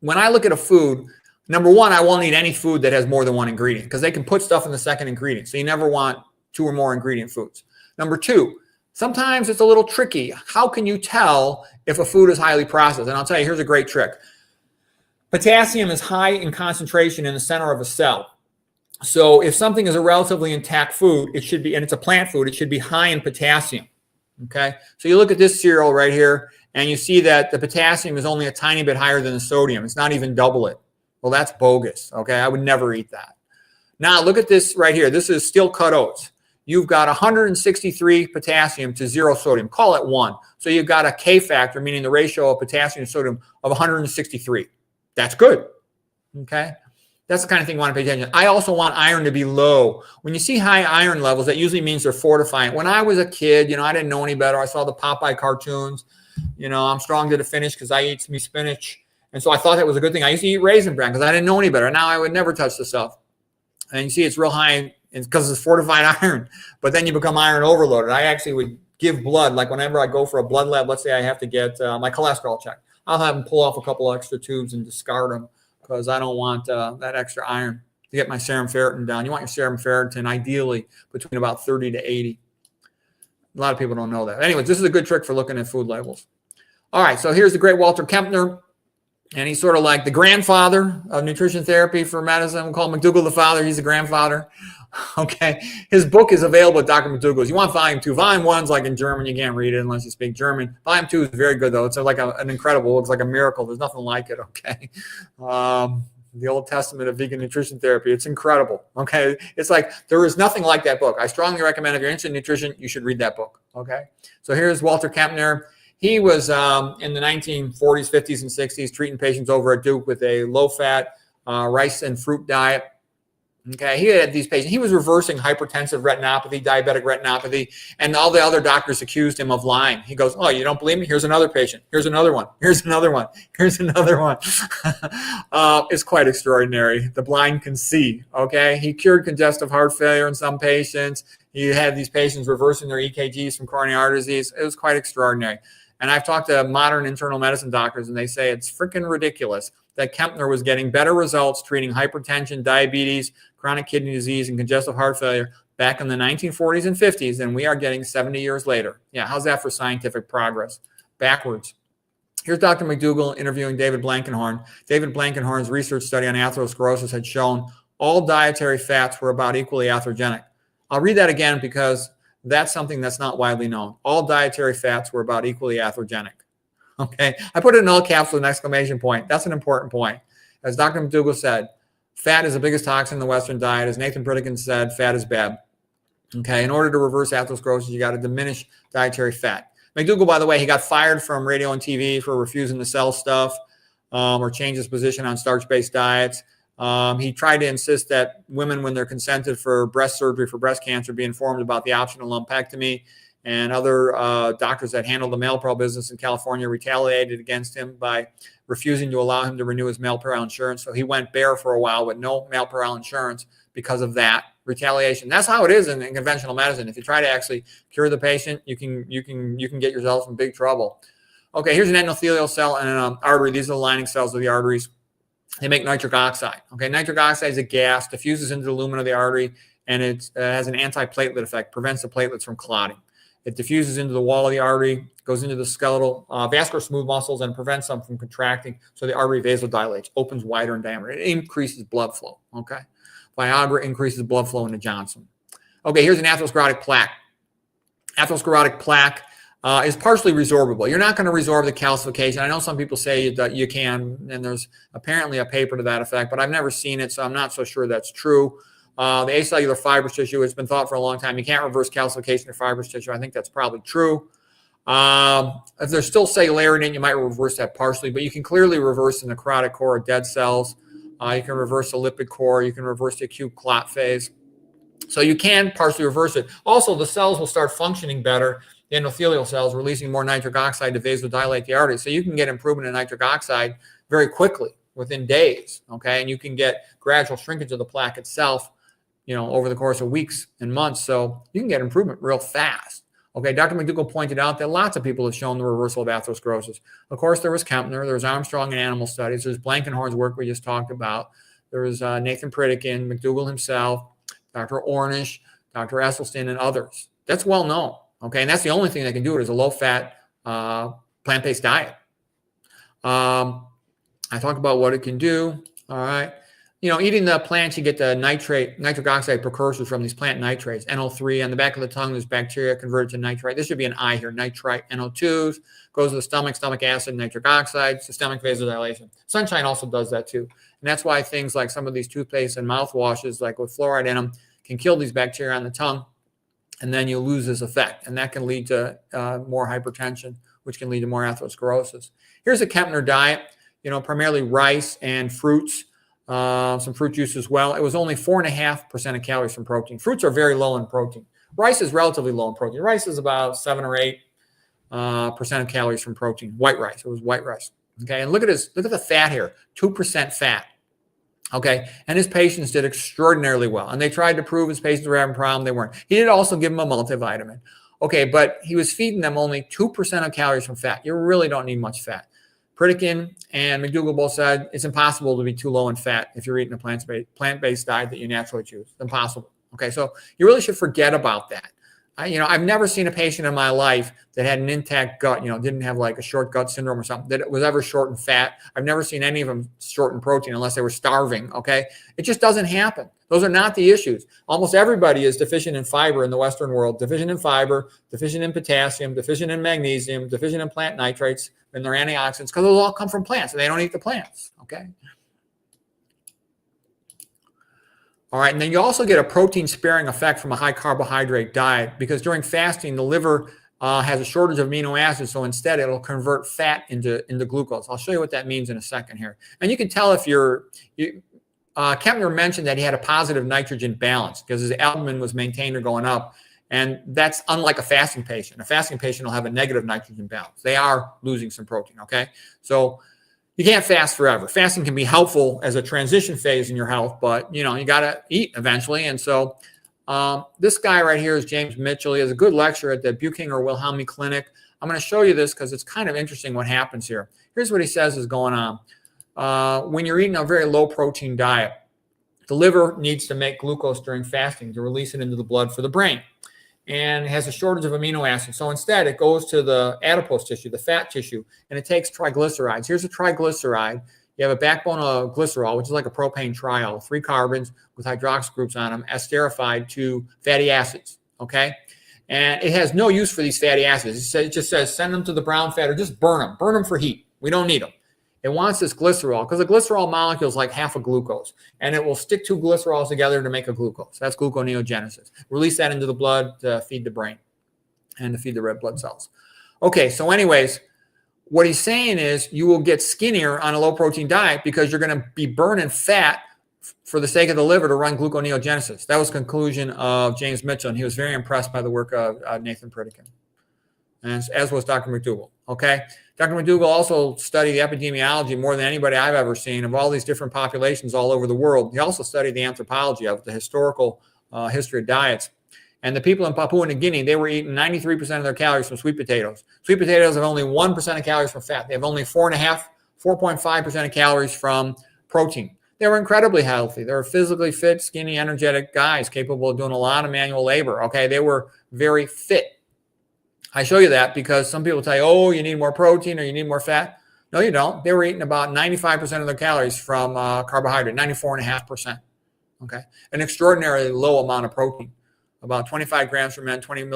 When I look at a food, number one, I won't eat any food that has more than one ingredient, because they can put stuff in the second ingredient. So you never want 2 or more ingredient foods. Number two, sometimes it's a little tricky. How can you tell if a food is highly processed? And I'll tell you, here's a great trick. Potassium is high in concentration in the center of a cell. So if something is a relatively intact food, it should be, and it's a plant food, it should be high in potassium. Okay, so you look at this cereal right here, and you see that the potassium is only a tiny bit higher than the sodium. It's not even double it. Well, that's bogus. Okay, I would never eat that. Now look at this right here. This is steel cut oats. You've got 163 potassium to 0 sodium. Call it 1. So you've got a K factor, meaning the ratio of potassium to sodium, of 163. That's good. Okay. That's the kind of thing you want to pay attention to. I also want iron to be low. When you see high iron levels, that usually means they're fortifying. When I was a kid, I didn't know any better. I saw the Popeye cartoons. I'm strong to the finish because I eat me spinach. And so I thought that was a good thing. I used to eat Raisin Bran because I didn't know any better. Now I would never touch the stuff. And you see it's real high because it's fortified iron. But then you become iron overloaded. I actually would give blood. Like whenever I go for a blood lab, let's say I have to get my cholesterol checked, I'll have them pull off a couple extra tubes and discard them, because I don't want that extra iron to get my serum ferritin down. You want your serum ferritin ideally between about 30 to 80. A lot of people don't know that. Anyways, this is a good trick for looking at food labels. All right, so here's the great Walter Kempner, and he's sort of like the grandfather of nutrition therapy for medicine. We'll call McDougall the father. He's the grandfather. Okay, his book is available at Dr. McDougall's. You want volume 2. Volume 1's like in German. You can't read it unless you speak German. Volume 2 is very good, though. It's like an incredible, it looks like a miracle. There's nothing like it, okay? The Old Testament of vegan nutrition therapy. It's incredible, okay? It's like there is nothing like that book. I strongly recommend if you're interested in nutrition, you should read that book, okay? So here's Walter Kempner. He was in the 1940s, 50s, and 60s treating patients over at Duke with a low-fat rice and fruit diet. Okay, he had these patients. He was reversing hypertensive retinopathy, diabetic retinopathy, and all the other doctors accused him of lying. He goes, "Oh, you don't believe me? Here's another patient. Here's another one. Here's another one. Here's another one." It's quite extraordinary. The blind can see. Okay, he cured congestive heart failure in some patients. He had these patients reversing their EKGs from coronary artery disease. It was quite extraordinary. And I've talked to modern internal medicine doctors, and they say it's freaking ridiculous that Kempner was getting better results treating hypertension, diabetes, chronic kidney disease, and congestive heart failure back in the 1940s and 50s than we are getting 70 years later. Yeah, how's that for scientific progress? Backwards. Here's Dr. McDougall interviewing David Blankenhorn. David Blankenhorn's research study on atherosclerosis had shown all dietary fats were about equally atherogenic. I'll read that again because that's something that's not widely known. All dietary fats were about equally atherogenic. Okay, I put it in all caps with an exclamation point. That's an important point. As Dr. McDougall said, fat is the biggest toxin in the Western diet. As Nathan Pritikin said, fat is bad. Okay, in order to reverse atherosclerosis, you got to diminish dietary fat. McDougall, by the way, he got fired from radio and TV for refusing to sell stuff or change his position on starch-based diets. He tried to insist that women, when they're consented for breast surgery for breast cancer, be informed about the optional lumpectomy. And other doctors that handled the mail pro business in California retaliated against him by refusing to allow him to renew his mail pro insurance. So he went bare for a while with no mail pro insurance because of that. retaliation. That's how it is in conventional medicine. If you try to actually cure the patient, you can get yourself in big trouble. Okay, here's an endothelial cell and an artery. These are the lining cells of the arteries. They make nitric oxide. Okay, nitric oxide is a gas, diffuses into the lumen of the artery, and it has an antiplatelet effect, prevents the platelets from clotting. It diffuses into the wall of the artery, goes into the skeletal vascular smooth muscles, and prevents them from contracting, so the artery vasodilates, opens wider in diameter. It increases blood flow, okay? Viagra increases blood flow into Johnson. Okay, here's an atherosclerotic plaque. Atherosclerotic plaque is partially resorbable. You're not going to resorb the calcification. I know some people say that you can, and there's apparently a paper to that effect, but I've never seen it, so I'm not so sure that's true. The acellular fibrous tissue has been thought for a long time. You can't reverse calcification of fibrous tissue. I think that's probably true. If there's still cellularity in it, you might reverse that partially, but you can clearly reverse the necrotic core of dead cells. You can reverse the lipid core. You can reverse the acute clot phase. So you can partially reverse it. Also, the cells will start functioning better. The endothelial cells releasing more nitric oxide to vasodilate the artery. So you can get improvement in nitric oxide very quickly, within days, okay? And you can get gradual shrinkage of the plaque itself, over the course of weeks and months. So you can get improvement real fast. Okay, Dr. McDougall pointed out that lots of people have shown the reversal of atherosclerosis. Of course, there was Kempner, there was Armstrong in animal studies, there's Blankenhorn's work we just talked about, there was Nathan Pritikin, McDougall himself, Dr. Ornish, Dr. Esselstyn, and others. That's well known, okay? And that's the only thing that can do it is a low-fat, plant-based diet. I talked about what it can do, all right? Eating the plants, you get the nitric oxide precursors from these plant nitrates, NO3. On the back of the tongue, there's bacteria converted to nitrite. This should be an I here, nitrite, NO2s, goes to the stomach acid, nitric oxide, systemic vasodilation. Sunshine also does that too. And that's why things like some of these toothpastes and mouthwashes, like with fluoride in them, can kill these bacteria on the tongue, and then you lose this effect. And that can lead to more hypertension, which can lead to more atherosclerosis. Here's a Kempner diet, primarily rice and fruits. Some fruit juice as well. It was only 4.5% of calories from protein. Fruits are very low in protein. Rice is relatively low in protein. Rice is about 7 or 8% of calories from protein. White rice. It was white rice. Okay, and look at the fat here. 2% fat. Okay, and his patients did extraordinarily well. And they tried to prove his patients were having a problem. They weren't. He did also give them a multivitamin. Okay, but he was feeding them only 2% of calories from fat. You really don't need much fat. Pritikin and McDougall both said it's impossible to be too low in fat if you're eating a plant-based diet that you naturally choose. It's impossible. Okay, so you really should forget about that. I've never seen a patient in my life that had an intact gut, didn't have like a short gut syndrome or something, that was ever short in fat. I've never seen any of them short in protein unless they were starving, okay? It just doesn't happen. Those are not the issues. Almost everybody is deficient in fiber in the Western world, deficient in fiber, deficient in potassium, deficient in magnesium, deficient in plant nitrates and their antioxidants, because those all come from plants, and they don't eat the plants, okay? All right, and then you also get a protein-sparing effect from a high-carbohydrate diet, because during fasting, the liver has a shortage of amino acids, so instead it'll convert fat into glucose. I'll show you what that means in a second here. And you can tell if Kempner mentioned that he had a positive nitrogen balance because his albumin was maintained or going up, and that's unlike a fasting patient. A fasting patient will have a negative nitrogen balance. They are losing some protein, okay? So you can't fast forever. Fasting can be helpful as a transition phase in your health, but you got to eat eventually. And so this guy right here is James Mitchell. He has a good lecture at the Buchinger Wilhelmi Clinic. I'm going to show you this because it's kind of interesting what happens here. Here's what he says is going on. When you're eating a very low protein diet, the liver needs to make glucose during fasting to release it into the blood for the brain. And it has a shortage of amino acids. So instead, it goes to the adipose tissue, the fat tissue, and it takes triglycerides. Here's a triglyceride. You have a backbone of glycerol, which is like a propane triol, 3 carbons with hydroxyl groups on them, esterified to fatty acids, okay? And it has no use for these fatty acids. It just says send them to the brown fat or just burn them for heat. We don't need them. It wants this glycerol because the glycerol molecule is like half a glucose, and it will stick 2 glycerols together to make a glucose. That's gluconeogenesis. Release that into the blood to feed the brain and to feed the red blood cells. Okay, so anyways, what he's saying is you will get skinnier on a low-protein diet because you're going to be burning fat for the sake of the liver to run gluconeogenesis. That was the conclusion of James Mitchell, and he was very impressed by the work of Nathan Pritikin, and as was Dr. McDougall, okay? Dr. McDougall also studied epidemiology more than anybody I've ever seen of all these different populations all over the world. He also studied the anthropology of the historical history of diets. And the people in Papua New Guinea, they were eating 93% of their calories from sweet potatoes. Sweet potatoes have only 1% of calories from fat. They have only 4.5% of calories from protein. They were incredibly healthy. They were physically fit, skinny, energetic guys capable of doing a lot of manual labor. Okay, they were very fit. I show you that because some people tell you, oh, you need more protein or you need more fat. No, you don't. They were eating about 95% of their calories from carbohydrate, 94.5%. Okay, an extraordinarily low amount of protein, about 25 grams for men, 20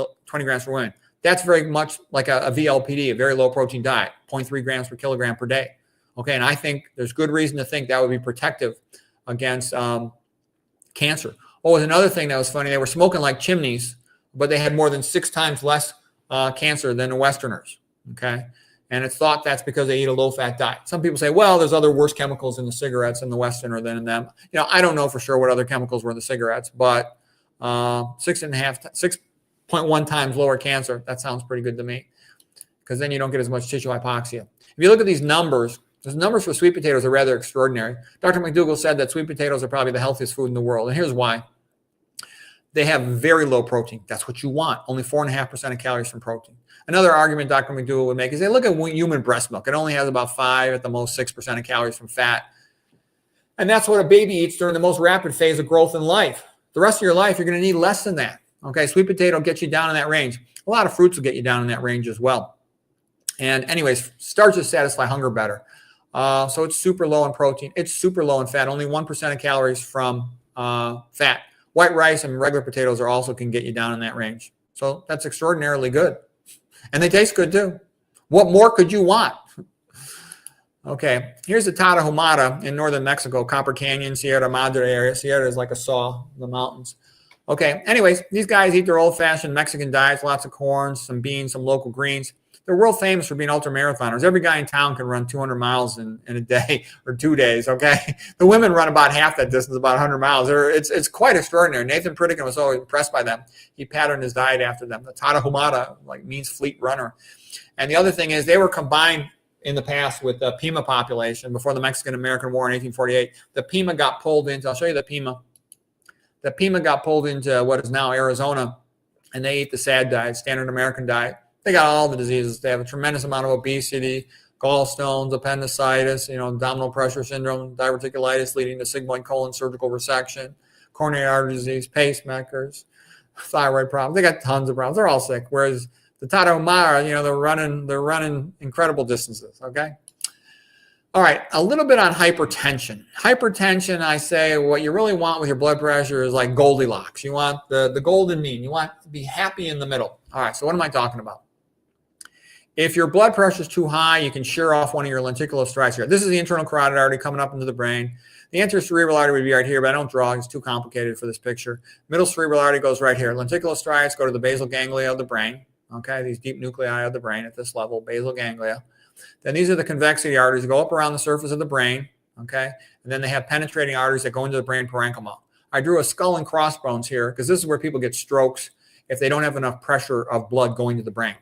grams for women. That's very much like a VLPD, a very low protein diet, 0.3 grams per kilogram per day. Okay, and I think there's good reason to think that would be protective against cancer. Oh, and another thing that was funny, they were smoking like chimneys, but they had more than 6 times less cancer than the Westerners. Okay, and it's thought that's because they eat a low-fat diet. Some people say, well, there's other worse chemicals in the cigarettes in the Westerner than in them. You know, I don't know for sure what other chemicals were in the cigarettes, but 6.1 times lower cancer, that sounds pretty good to me, because then you don't get as much tissue hypoxia. If you look at these numbers, the numbers for sweet potatoes are rather extraordinary. Dr. McDougall said that sweet potatoes are probably the healthiest food in the world, and here's why. They have very low protein. That's what you want. Only 4.5% of calories from protein. Another argument Dr. McDougall would make is, they look at human breast milk. It only has about 5, at the most 6% of calories from fat. And that's what a baby eats during the most rapid phase of growth in life. The rest of your life, you're going to need less than that. Okay, sweet potato gets you down in that range. A lot of fruits will get you down in that range as well. And anyways, starches satisfy hunger better. So it's super low in protein. It's super low in fat, only 1% of calories from fat. White rice and regular potatoes also can get you down in that range. So that's extraordinarily good. And they taste good too. What more could you want? Okay, here's the Tarahumara in northern Mexico, Copper Canyon, Sierra Madre area. Sierra is like a saw in the mountains. Okay, anyways, these guys eat their old-fashioned Mexican diets, lots of corn, some beans, some local greens. They're world famous for being ultramarathoners. Every guy in town can run 200 miles in a day or 2 days, okay? The women run about half that distance, about 100 miles. It's quite extraordinary. Nathan Pritikin was always impressed by them. He patterned his diet after them. The Tarahumara means fleet runner. And the other thing is, they were combined in the past with the Pima population before the Mexican-American War in 1848. The Pima got pulled into, I'll show you the Pima. The Pima got pulled into what is now Arizona, and they eat the SAD diet, standard American diet. They got all the diseases. They have a tremendous amount of obesity, gallstones, appendicitis, abdominal pressure syndrome, diverticulitis leading to sigmoid colon surgical resection, coronary artery disease, pacemakers, thyroid problems. They got tons of problems. They're all sick. Whereas the Tarahumara, they're running incredible distances. Okay. All right, a little bit on hypertension. Hypertension, I say, what you really want with your blood pressure is like Goldilocks. You want the golden mean. You want to be happy in the middle. All right, so what am I talking about? If your blood pressure is too high, you can shear off one of your lenticular striates here. This is the internal carotid artery coming up into the brain. The anterior cerebral artery would be right here, but I don't draw. It's too complicated for this picture. Middle cerebral artery goes right here. Lenticular striates go to the basal ganglia of the brain. Okay, these deep nuclei of the brain at this level, basal ganglia. Then these are the convexity arteries that go up around the surface of the brain, okay? And then they have penetrating arteries that go into the brain parenchyma. I drew a skull and crossbones here because this is where people get strokes if they don't have enough pressure of blood going to the brain,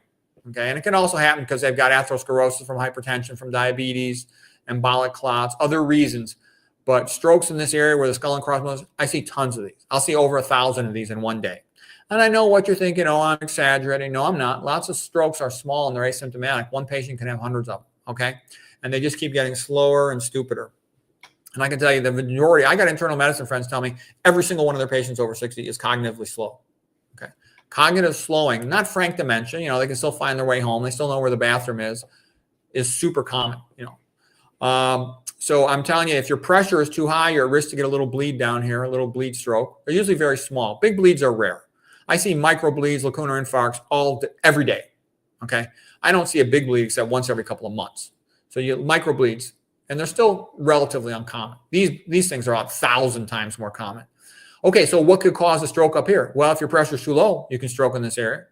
okay? And it can also happen because they've got atherosclerosis from hypertension, from diabetes, embolic clots, other reasons. But strokes in this area where the skull and crossbones, I see tons of these. I'll see over 1,000 of these in one day. And I know what you're thinking, oh, I'm exaggerating. No, I'm not. Lots of strokes are small and they're asymptomatic. One patient can have hundreds of them, okay? And they just keep getting slower and stupider. And I can tell you the majority, I got internal medicine friends tell me every single one of their patients over 60 is cognitively slow, okay? Cognitive slowing, not frank dementia, they can still find their way home. They still know where the bathroom is super common, So I'm telling you, if your pressure is too high, you're at risk to get a little bleed down here, a little bleed stroke. They're usually very small. Big bleeds are rare. I see microbleeds, lacunar infarcts every day, okay? I don't see a big bleed except once every couple of months. So you microbleeds, and they're still relatively uncommon. These things are 1,000 times more common. Okay, so what could cause a stroke up here? Well, if your pressure is too low, you can stroke in this area,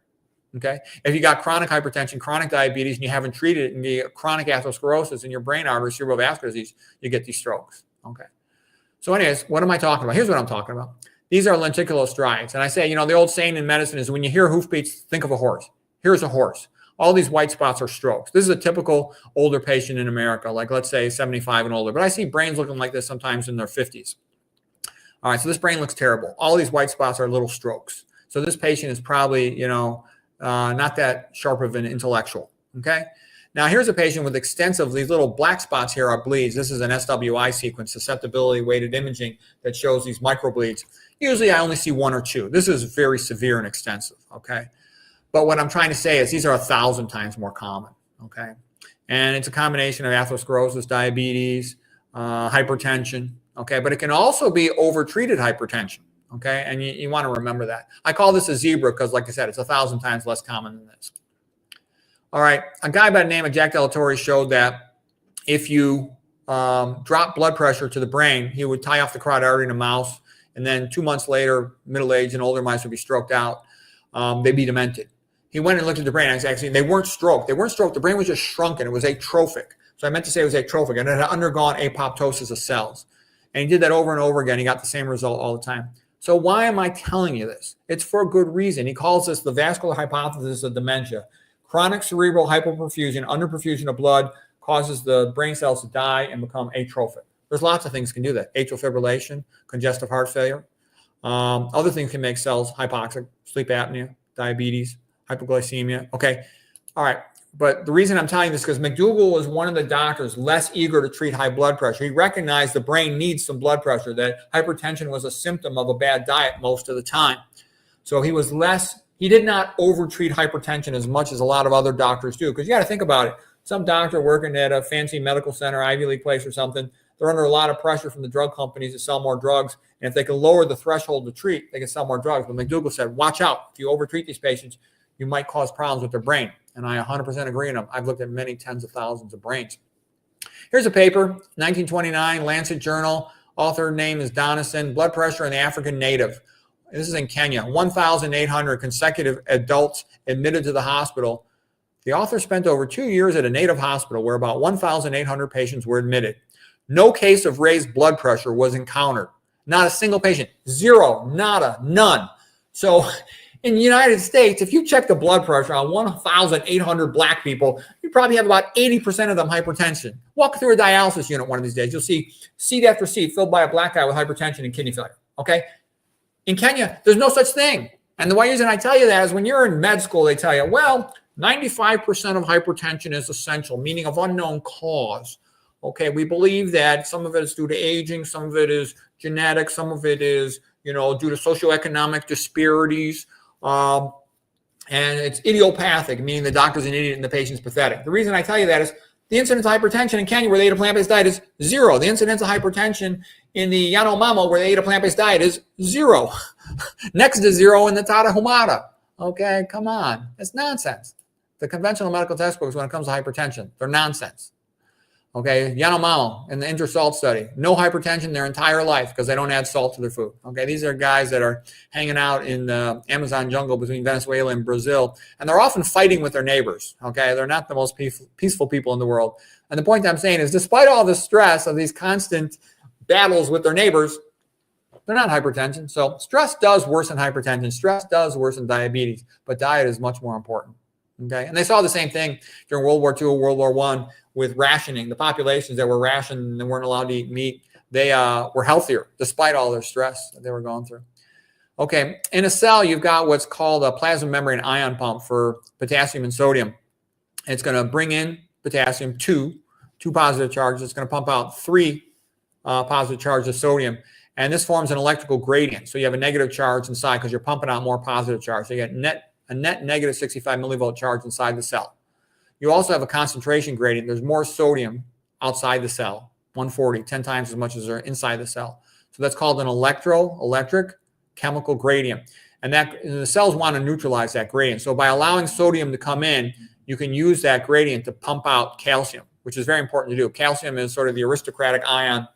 okay? If you got chronic hypertension, chronic diabetes, and you haven't treated it, and you get chronic atherosclerosis in your brain artery, cerebrovascular disease, you get these strokes, okay? So anyways, what am I talking about? Here's what I'm talking about. These are lenticular striates. And I say, the old saying in medicine is when you hear hoofbeats, think of a horse. Here's a horse. All these white spots are strokes. This is a typical older patient in America, like let's say 75 and older. But I see brains looking like this sometimes in their 50s. All right, so this brain looks terrible. All these white spots are little strokes. So this patient is probably, not that sharp of an intellectual, okay? Now here's a patient with extensive, these little black spots here are bleeds. This is an SWI sequence, susceptibility weighted imaging, that shows these microbleeds. Usually I only see 1 or 2. This is very severe and extensive, okay? But what I'm trying to say is these are 1,000 times more common, okay? And it's a combination of atherosclerosis, diabetes, hypertension, okay? But it can also be overtreated hypertension, okay? And you want to remember that. I call this a zebra because, like I said, it's 1,000 times less common than this. All right, a guy by the name of Jack Delatorre showed that if you drop blood pressure to the brain, he would tie off the carotid artery in a mouse, and then 2 months later, middle-aged and older mice would be stroked out. They'd be demented. He went and looked at the brain. Actually, they weren't stroked. They weren't stroked. The brain was just shrunken. It was atrophic. So I meant to say it was atrophic, and it had undergone apoptosis of cells. And he did that over and over again. He got the same result all the time. So why am I telling you this? It's for a good reason. He calls this the vascular hypothesis of dementia. Chronic cerebral hypoperfusion, underperfusion of blood, causes the brain cells to die and become atrophic. There's lots of things can do that. Atrial fibrillation, congestive heart failure. Other things can make cells hypoxic, sleep apnea, diabetes, hypoglycemia. Okay. All right. But the reason I'm telling you this is because McDougall was one of the doctors less eager to treat high blood pressure. He recognized the brain needs some blood pressure, that hypertension was a symptom of a bad diet most of the time. So he did not overtreat hypertension as much as a lot of other doctors do. Because you got to think about it. Some doctor working at a fancy medical center, Ivy League place or something, they're under a lot of pressure from the drug companies to sell more drugs. And if they can lower the threshold to treat, they can sell more drugs. But McDougall said, watch out. If you overtreat these patients, you might cause problems with their brain. And I 100% agree on them. I've looked at many tens of thousands of brains. Here's a paper, 1929, Lancet Journal. Author name is Donison. Blood pressure in the African native. This is in Kenya. 1,800 consecutive adults admitted to the hospital. The author spent over 2 years at a native hospital where about 1,800 patients were admitted. No case of raised blood pressure was encountered. Not a single patient. Zero. Nada. None. So in the United States, if you check the blood pressure on 1,800 black people, you probably have about 80% of them hypertension. Walk through a dialysis unit one of these days. You'll see seat after seat filled by a black guy with hypertension and kidney failure. Okay? In Kenya, there's no such thing. And the reason I tell you that is when you're in med school, they tell you, well, 95% of hypertension is essential, meaning of unknown cause. Okay, we believe that some of it is due to aging, some of it is genetic, some of it is, due to socioeconomic disparities. And it's idiopathic, meaning the doctor's an idiot and the patient's pathetic. The reason I tell you that is the incidence of hypertension in Kenya where they ate a plant-based diet is 0. The incidence of hypertension in the Yanomamo where they ate a plant-based diet is 0. Next to 0 in the Tarahumara. Okay, come on. That's nonsense. The conventional medical textbooks when it comes to hypertension, they're nonsense. Okay, Yanomamo in the InterSalt study, no hypertension their entire life because they don't add salt to their food. Okay, these are guys that are hanging out in the Amazon jungle between Venezuela and Brazil, and they're often fighting with their neighbors. Okay, they're not the most peaceful people in the world. And the point I'm saying is despite all the stress of these constant battles with their neighbors, they're not hypertension. So stress does worsen hypertension. Stress does worsen diabetes, but diet is much more important. Okay, and they saw the same thing during World War II or World War I with rationing. The populations that were rationed and weren't allowed to eat meat, they were healthier despite all their stress that they were going through. Okay, in a cell, you've got what's called a plasma membrane ion pump for potassium and sodium. It's going to bring in potassium, two positive charges. It's going to pump out 3 positive charges of sodium. And this forms an electrical gradient. So you have a negative charge inside because you're pumping out more positive charge. So you get a net negative 65 millivolt charge inside the cell. You also have a concentration gradient. There's more sodium outside the cell, 140, 10 times as much as there inside the cell. So that's called an electric chemical gradient. And the cells want to neutralize that gradient. So by allowing sodium to come in, you can use that gradient to pump out calcium, which is very important to do. Calcium is sort of the aristocratic ion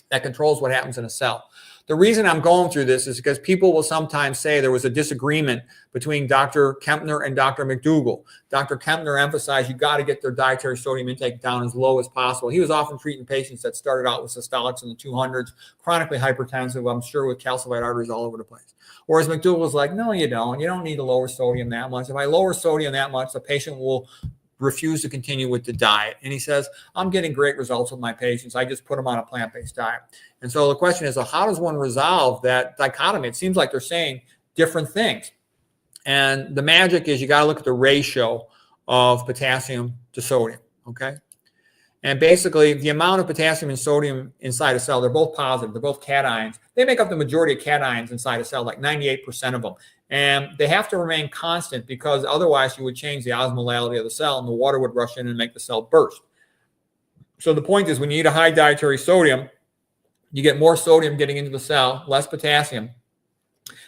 that controls what happens in a cell. The reason I'm going through this is because people will sometimes say there was a disagreement between Dr. Kempner and Dr. McDougall. Dr. Kempner emphasized you got to get their dietary sodium intake down as low as possible. He was often treating patients that started out with systolics in the 200s, chronically hypertensive, I'm sure with calcified arteries all over the place. Whereas McDougall was like, no, you don't. You don't need to lower sodium that much. If I lower sodium that much, the patient will refuse to continue with the diet. And he says, I'm getting great results with my patients. I just put them on a plant-based diet. And so the question is, well, how does one resolve that dichotomy? It seems like they're saying different things. And the magic is you got to look at the ratio of potassium to sodium, okay? And basically, the amount of potassium and sodium inside a cell, they're both positive. They're both cations. They make up the majority of cations inside a cell, like 98% of them. And they have to remain constant because otherwise you would change the osmolality of the cell and the water would rush in and make the cell burst. So the point is, when you eat a high dietary sodium, you get more sodium getting into the cell, less potassium,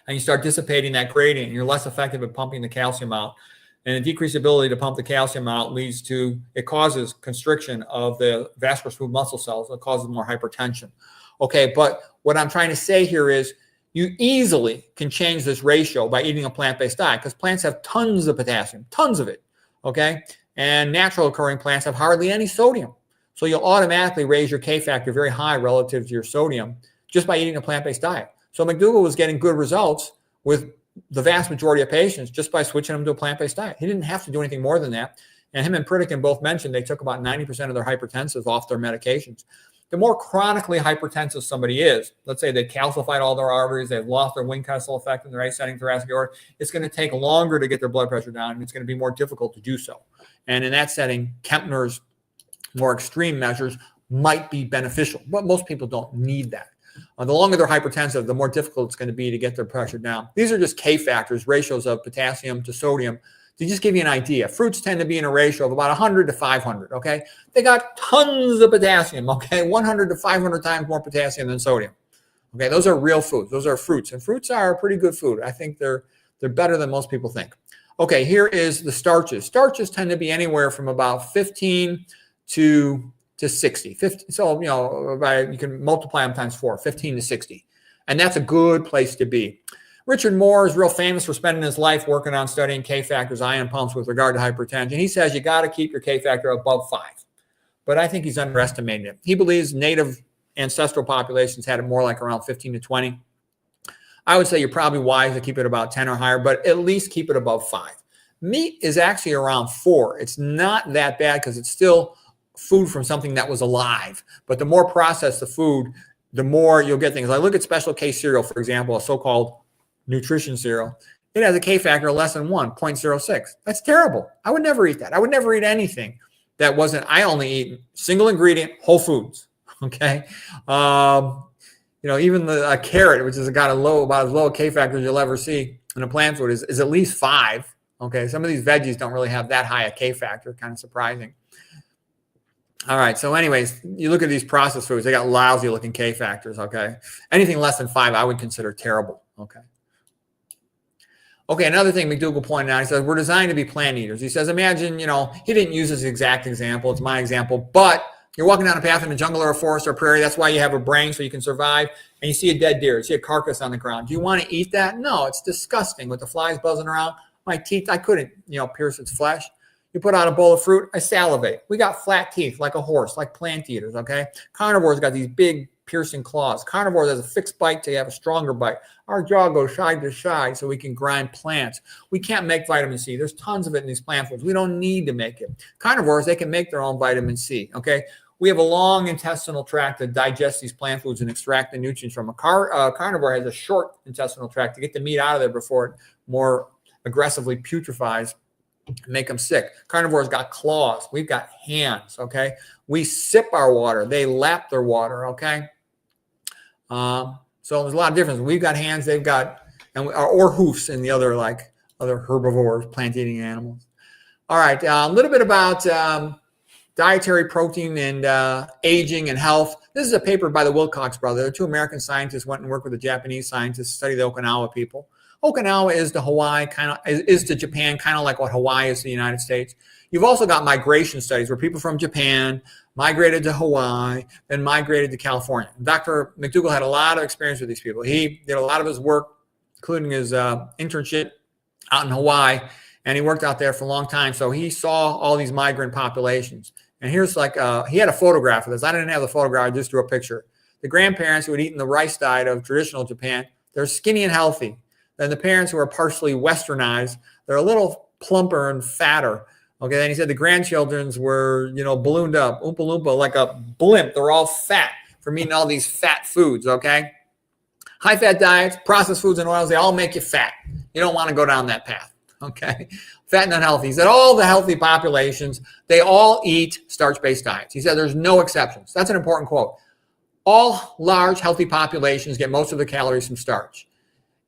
and you start dissipating that gradient. And you're less effective at pumping the calcium out. And a decreased ability to pump the calcium out leads to, it causes constriction of the vascular smooth muscle cells. It causes more hypertension. Okay, but what I'm trying to say here is you easily can change this ratio by eating a plant-based diet because plants have tons of potassium, tons of it, okay? And natural occurring plants have hardly any sodium. So you'll automatically raise your K factor very high relative to your sodium just by eating a plant-based diet. So McDougall was getting good results with the vast majority of patients just by switching them to a plant-based diet. He didn't have to do anything more than that. And him and Pritikin both mentioned they took about 90% of their hypertensives off their medications. The more chronically hypertensive somebody is, let's say they calcified all their arteries, they've lost their Wing-Kessel effect in their ascending thoracic aorta, it's going to take longer to get their blood pressure down, and it's going to be more difficult to do so. And in that setting, Kempner's more extreme measures might be beneficial, but most people don't need that. The longer they're hypertensive, the more difficult it's going to be to get their pressure down. These are just K factors, ratios of potassium to sodium, to just give you an idea. Fruits tend to be in a ratio of about 100 to 500, okay? They got tons of potassium, okay? 100 to 500 times more potassium than sodium. Okay, those are real foods. Those are fruits, and fruits are a pretty good food. I think they're better than most people think. Okay, here is the starches. Starches tend to be anywhere from about 15 to 60. 50, so, you can multiply them times 4, 15 to 60. And that's a good place to be. Richard Moore is real famous for spending his life working on studying K factors, ion pumps with regard to hypertension. He says you got to keep your K factor above 5. But I think he's underestimating it. He believes native ancestral populations had it more like around 15 to 20. I would say you're probably wise to keep it about 10 or higher, but at least keep it above 5. Meat is actually around 4. It's not that bad because it's still food from something that was alive. But the more processed the food, the more you'll get things. Like look at Special K cereal, for example, a so-called nutrition cereal. It has a K factor of less than 1, 0.06. That's terrible. I would never eat that. I would never eat anything that wasn't, I only eat single ingredient, whole foods. Okay. Even a carrot, which has got about as low a K factor as you'll ever see in a plant food, is at least 5. Okay. Some of these veggies don't really have that high a K factor, kind of surprising. All right. So anyways, you look at these processed foods, they got lousy looking K factors. Okay. Anything less than 5, I would consider terrible. Okay. Okay. Another thing McDougall pointed out, he says, we're designed to be plant eaters. He says, imagine, he didn't use this exact example. It's my example, but you're walking down a path in a jungle or a forest or a prairie. That's why you have a brain so you can survive. And you see a dead deer, you see a carcass on the ground. Do you want to eat that? No, it's disgusting with the flies buzzing around. My teeth, I couldn't, pierce its flesh. You put out a bowl of fruit, I salivate. We got flat teeth like a horse, like plant eaters, okay? Carnivores got these big piercing claws. Carnivores has a fixed bite till you have a stronger bite. Our jaw goes side to side so we can grind plants. We can't make vitamin C. There's tons of it in these plant foods. We don't need to make it. Carnivores, they can make their own vitamin C, okay? We have a long intestinal tract that digests these plant foods and extract the nutrients from. A carnivore has a short intestinal tract to get the meat out of there before it more aggressively putrefies, make them sick. Carnivores got claws. We've got hands, okay? We sip our water. They lap their water, okay? So there's a lot of difference. We've got hands, they've got, or hoofs in the other herbivores, plant-eating animals. All right, a little bit about dietary protein and aging and health. This is a paper by the Wilcox brothers. The 2 American scientists went and worked with the Japanese scientists to study the Okinawa people. Okinawa is to Hawaii, is to Japan, kind of like what Hawaii is to the United States. You've also got migration studies where people from Japan migrated to Hawaii, then migrated to California. Dr. McDougall had a lot of experience with these people. He did a lot of his work, including his internship out in Hawaii, and he worked out there for a long time. So he saw all these migrant populations. And here's he had a photograph of this. I didn't have the photograph, I just drew a picture. The grandparents who had eaten the rice diet of traditional Japan, they're skinny and healthy. Then the parents who are partially westernized, they're a little plumper and fatter. Okay, then he said the grandchildren's were, ballooned up, Oompa Loompa, like a blimp. They're all fat from eating all these fat foods, okay? High-fat diets, processed foods and oils, they all make you fat. You don't want to go down that path, okay? Fat and unhealthy. He said all the healthy populations, they all eat starch-based diets. He said there's no exceptions. That's an important quote. All large, healthy populations get most of the calories from starch.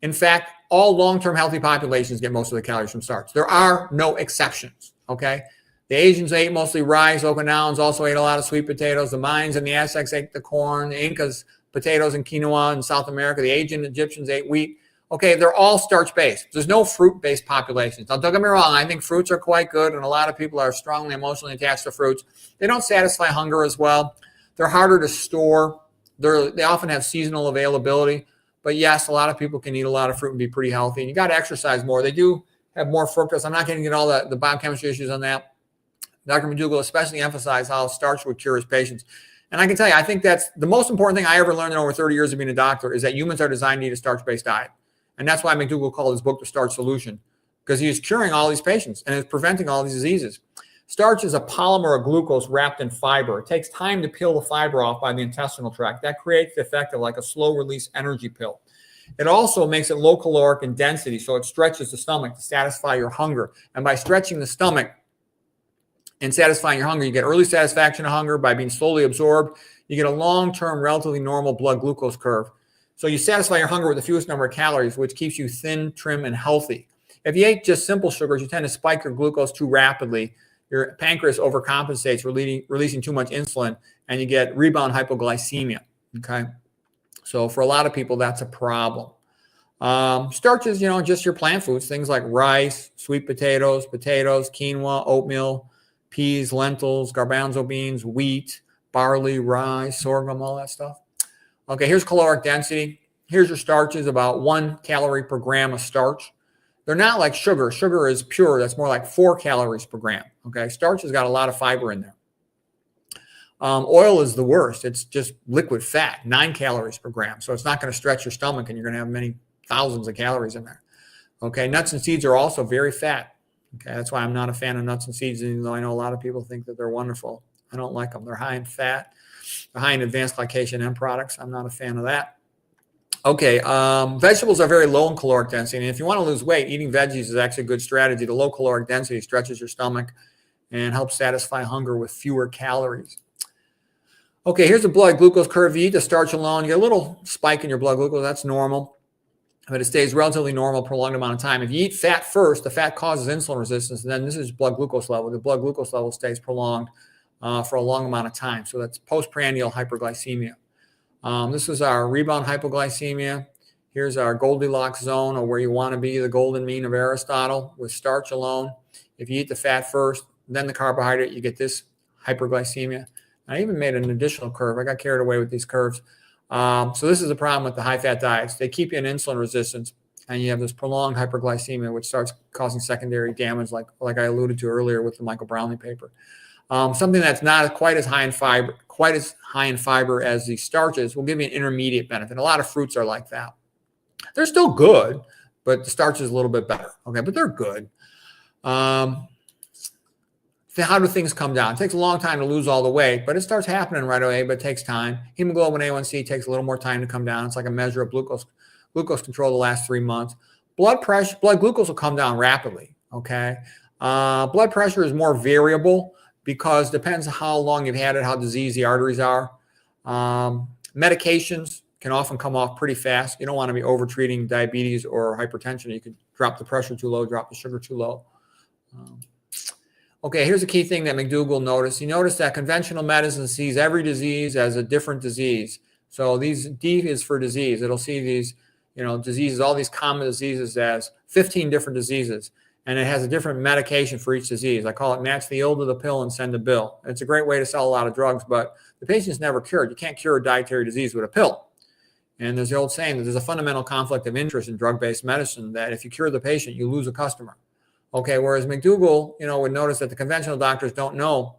In fact, all long-term healthy populations get most of the calories from starch. There are no exceptions, okay? The Asians ate mostly rice. Okinawans also ate a lot of sweet potatoes. The Mayans and the Aztecs ate the corn. The Incas, potatoes and quinoa in South America. The ancient Egyptians ate wheat. Okay, they're all starch-based. There's no fruit-based populations. Now, don't get me wrong. I think fruits are quite good, and a lot of people are strongly emotionally attached to fruits. They don't satisfy hunger as well. They're harder to store. They often have seasonal availability. But yes, a lot of people can eat a lot of fruit and be pretty healthy. And you got to exercise more. They do have more fructose. I'm not getting into all the biochemistry issues on that. Dr. McDougall especially emphasized how starch would cure his patients. And I can tell you, I think that's the most important thing I ever learned in over 30 years of being a doctor is that humans are designed to eat a starch-based diet. And that's why McDougall called his book The Starch Solution, because he was curing all these patients and is preventing all these diseases. Starch is a polymer of glucose wrapped in fiber. It takes time to peel the fiber off by the intestinal tract. That creates the effect of like a slow-release energy pill. It also makes it low caloric in density, so it stretches the stomach to satisfy your hunger. And by stretching the stomach and satisfying your hunger, you get early satisfaction of hunger by being slowly absorbed. You get a long-term, relatively normal blood glucose curve. So you satisfy your hunger with the fewest number of calories, which keeps you thin, trim, and healthy. If you ate just simple sugars, you tend to spike your glucose too rapidly. Your pancreas overcompensates, releasing too much insulin, and you get rebound hypoglycemia, okay? So for a lot of people, that's a problem. Starches, just your plant foods, things like rice, sweet potatoes, quinoa, oatmeal, peas, lentils, garbanzo beans, wheat, barley, rye, sorghum, all that stuff. Okay, here's caloric density. Here's your starches, about 1 calorie per gram of starch. They're not like sugar. Sugar is pure. That's more like 4 calories per gram. Okay, starch has got a lot of fiber in there. Oil is the worst. It's just liquid fat, 9 calories per gram. So it's not going to stretch your stomach, and you're going to have many thousands of calories in there. Okay, nuts and seeds are also very fat. Okay, that's why I'm not a fan of nuts and seeds, even though I know a lot of people think that they're wonderful. I don't like them. They're high in fat. They're high in advanced glycation end products. I'm not a fan of that. Okay, vegetables are very low in caloric density. And if you want to lose weight, eating veggies is actually a good strategy. The low caloric density stretches your stomach and helps satisfy hunger with fewer calories. Okay, here's the blood glucose curve. You eat the starch alone, you get a little spike in your blood glucose. That's normal, but it stays relatively normal for a prolonged amount of time. If you eat fat first, the fat causes insulin resistance, and then this is blood glucose level. The blood glucose level stays prolonged for a long amount of time. So that's postprandial hyperglycemia. This is our rebound hypoglycemia. Here's our Goldilocks zone, or where you want to be, the golden mean of Aristotle with starch alone. If you eat the fat first, then the carbohydrate, you get this hyperglycemia. I even made an additional curve. I got carried away with these curves. So this is the problem with the high-fat diets. They keep you in insulin resistance, and you have this prolonged hyperglycemia, which starts causing secondary damage, like I alluded to earlier with the Michael Brownlee paper. Something that's not quite as high in fiber, as the starches will give you an intermediate benefit. A lot of fruits are like that. They're still good, but the starch is a little bit better. Okay, but they're good. How do things come down? It takes a long time to lose all the weight, but it starts happening right away, but it takes time. Hemoglobin A1C takes a little more time to come down. It's like a measure of glucose control the last 3 months. Blood glucose will come down rapidly, okay? Blood pressure is more variable because it depends on how long you've had it, how diseased the arteries are. Medications can often come off pretty fast. You don't want to be over-treating diabetes or hypertension. You could drop the pressure too low, drop the sugar too low. Okay, here's a key thing that McDougall noticed. He noticed that conventional medicine sees every disease as a different disease. So D is for disease. It'll see these, diseases, all these common diseases as 15 different diseases. And it has a different medication for each disease. I call it match the ill to the pill and send a bill. It's a great way to sell a lot of drugs, but the patient's never cured. You can't cure a dietary disease with a pill. And there's the old saying that there's a fundamental conflict of interest in drug-based medicine, that if you cure the patient, you lose a customer. Okay, whereas McDougall, would notice that the conventional doctors don't know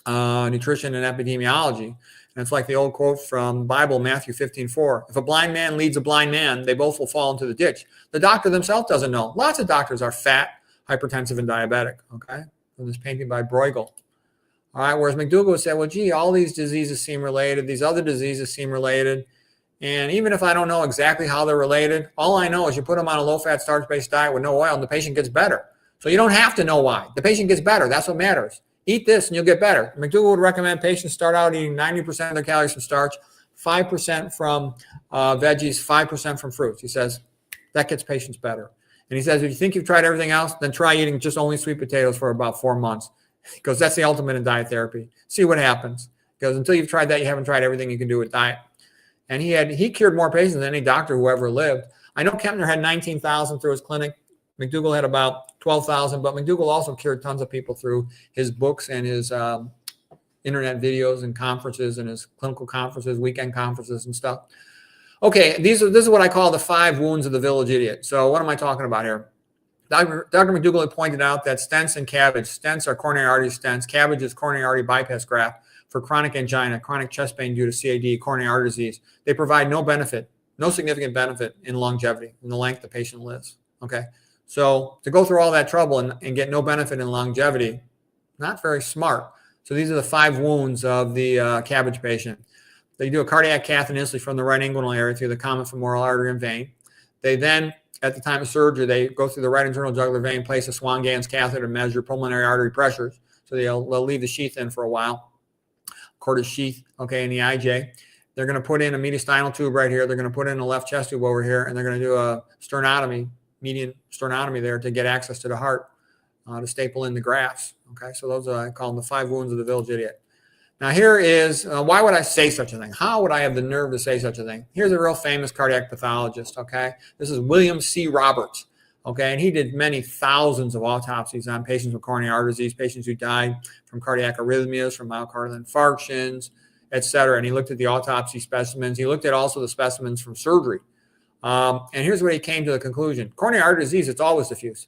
nutrition and epidemiology. And it's like the old quote from the Bible, Matthew 15:4. If a blind man leads a blind man, they both will fall into the ditch. The doctor themselves doesn't know. Lots of doctors are fat, hypertensive, and diabetic, okay? from this painting by Bruegel. All right, whereas McDougall would say, well, gee, all these diseases seem related. These other diseases seem related. And even if I don't know exactly how they're related, all I know is you put them on a low-fat, starch-based diet with no oil, and the patient gets better. So you don't have to know why. The patient gets better. That's what matters. Eat this, and you'll get better. McDougall would recommend patients start out eating 90% of their calories from starch, 5% from veggies, 5% from fruits. He says that gets patients better. And he says, if you think you've tried everything else, then try eating just only sweet potatoes for about 4 months. Because that's the ultimate in diet therapy. See what happens. Because until you've tried that, you haven't tried everything you can do with diet. And he cured more patients than any doctor who ever lived. I know Kempner had 19,000 through his clinic. McDougall had about 12,000, but McDougall also cured tons of people through his books and his internet videos and conferences and his clinical conferences, weekend conferences and stuff. Okay, this is what I call the 5 wounds of the village idiot. So what am I talking about here? Dr. McDougall had pointed out that stents and cabbage, stents are coronary artery stents, cabbage is coronary artery bypass graft for chronic angina, chronic chest pain due to CAD, coronary artery disease. They provide no benefit, no significant benefit in longevity, in the length the patient lives. Okay, so to go through all that trouble and get no benefit in longevity, not very smart. So these are the 5 wounds of the cabbage patient. They do a cardiac cath initially from the right inguinal area through the common femoral artery and vein. They then, at the time of surgery, they go through the right internal jugular vein, place a Swan-Ganz catheter to measure pulmonary artery pressures. So they'll leave the sheath in for a while, corded sheath, okay, in the IJ. They're going to put in a mediastinal tube right here. They're going to put in a left chest tube over here, and they're going to do a sternotomy, median sternotomy there to get access to the heart, to staple in the grafts. Okay, so those are, I call them the 5 wounds of the village idiot. Now here is, why would I say such a thing? How would I have the nerve to say such a thing? Here's a real famous cardiac pathologist, okay? This is William C. Roberts, okay? And he did many thousands of autopsies on patients with coronary artery disease, patients who died from cardiac arrhythmias, from myocardial infarctions, et cetera. And he looked at the autopsy specimens. He looked at also the specimens from surgery. And here's where he came to the conclusion. Coronary artery disease, it's always diffuse.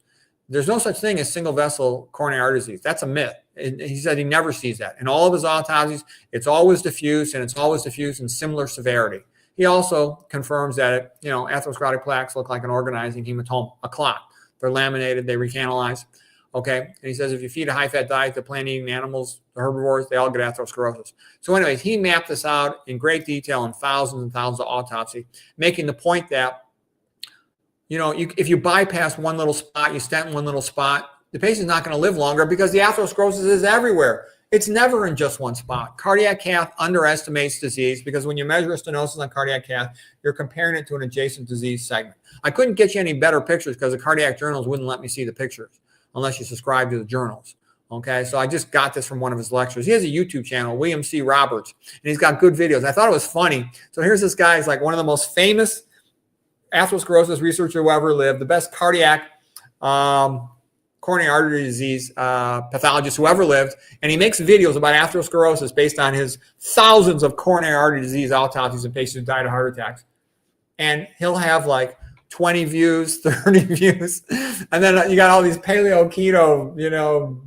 There's no such thing as single vessel coronary artery disease. That's a myth. And he said he never sees that. In all of his autopsies, it's always diffuse, and it's always diffuse in similar severity. He also confirms that, atherosclerotic plaques look like an organizing hematoma, a clot. They're laminated, they recanalize. Okay. And he says if you feed a high-fat diet to plant-eating animals, the herbivores, they all get atherosclerosis. So anyways, he mapped this out in great detail in thousands and thousands of autopsy, making the point that, if you bypass one little spot, you stent in one little spot, the patient's not going to live longer because the atherosclerosis is everywhere. It's never in just one spot. Cardiac cath underestimates disease because when you measure stenosis on cardiac cath, you're comparing it to an adjacent disease segment. I couldn't get you any better pictures because the cardiac journals wouldn't let me see the pictures unless you subscribe to the journals. Okay, so I just got this from one of his lectures. He has a YouTube channel, William C. Roberts, and he's got good videos. I thought it was funny. So here's this guy. He's like one of the most famous atherosclerosis researcher who ever lived, the best cardiac coronary artery disease pathologist who ever lived, and he makes videos about atherosclerosis based on his thousands of coronary artery disease autopsies in patients who died of heart attacks. And he'll have like 20 views, 30 views, and then you got all these paleo keto,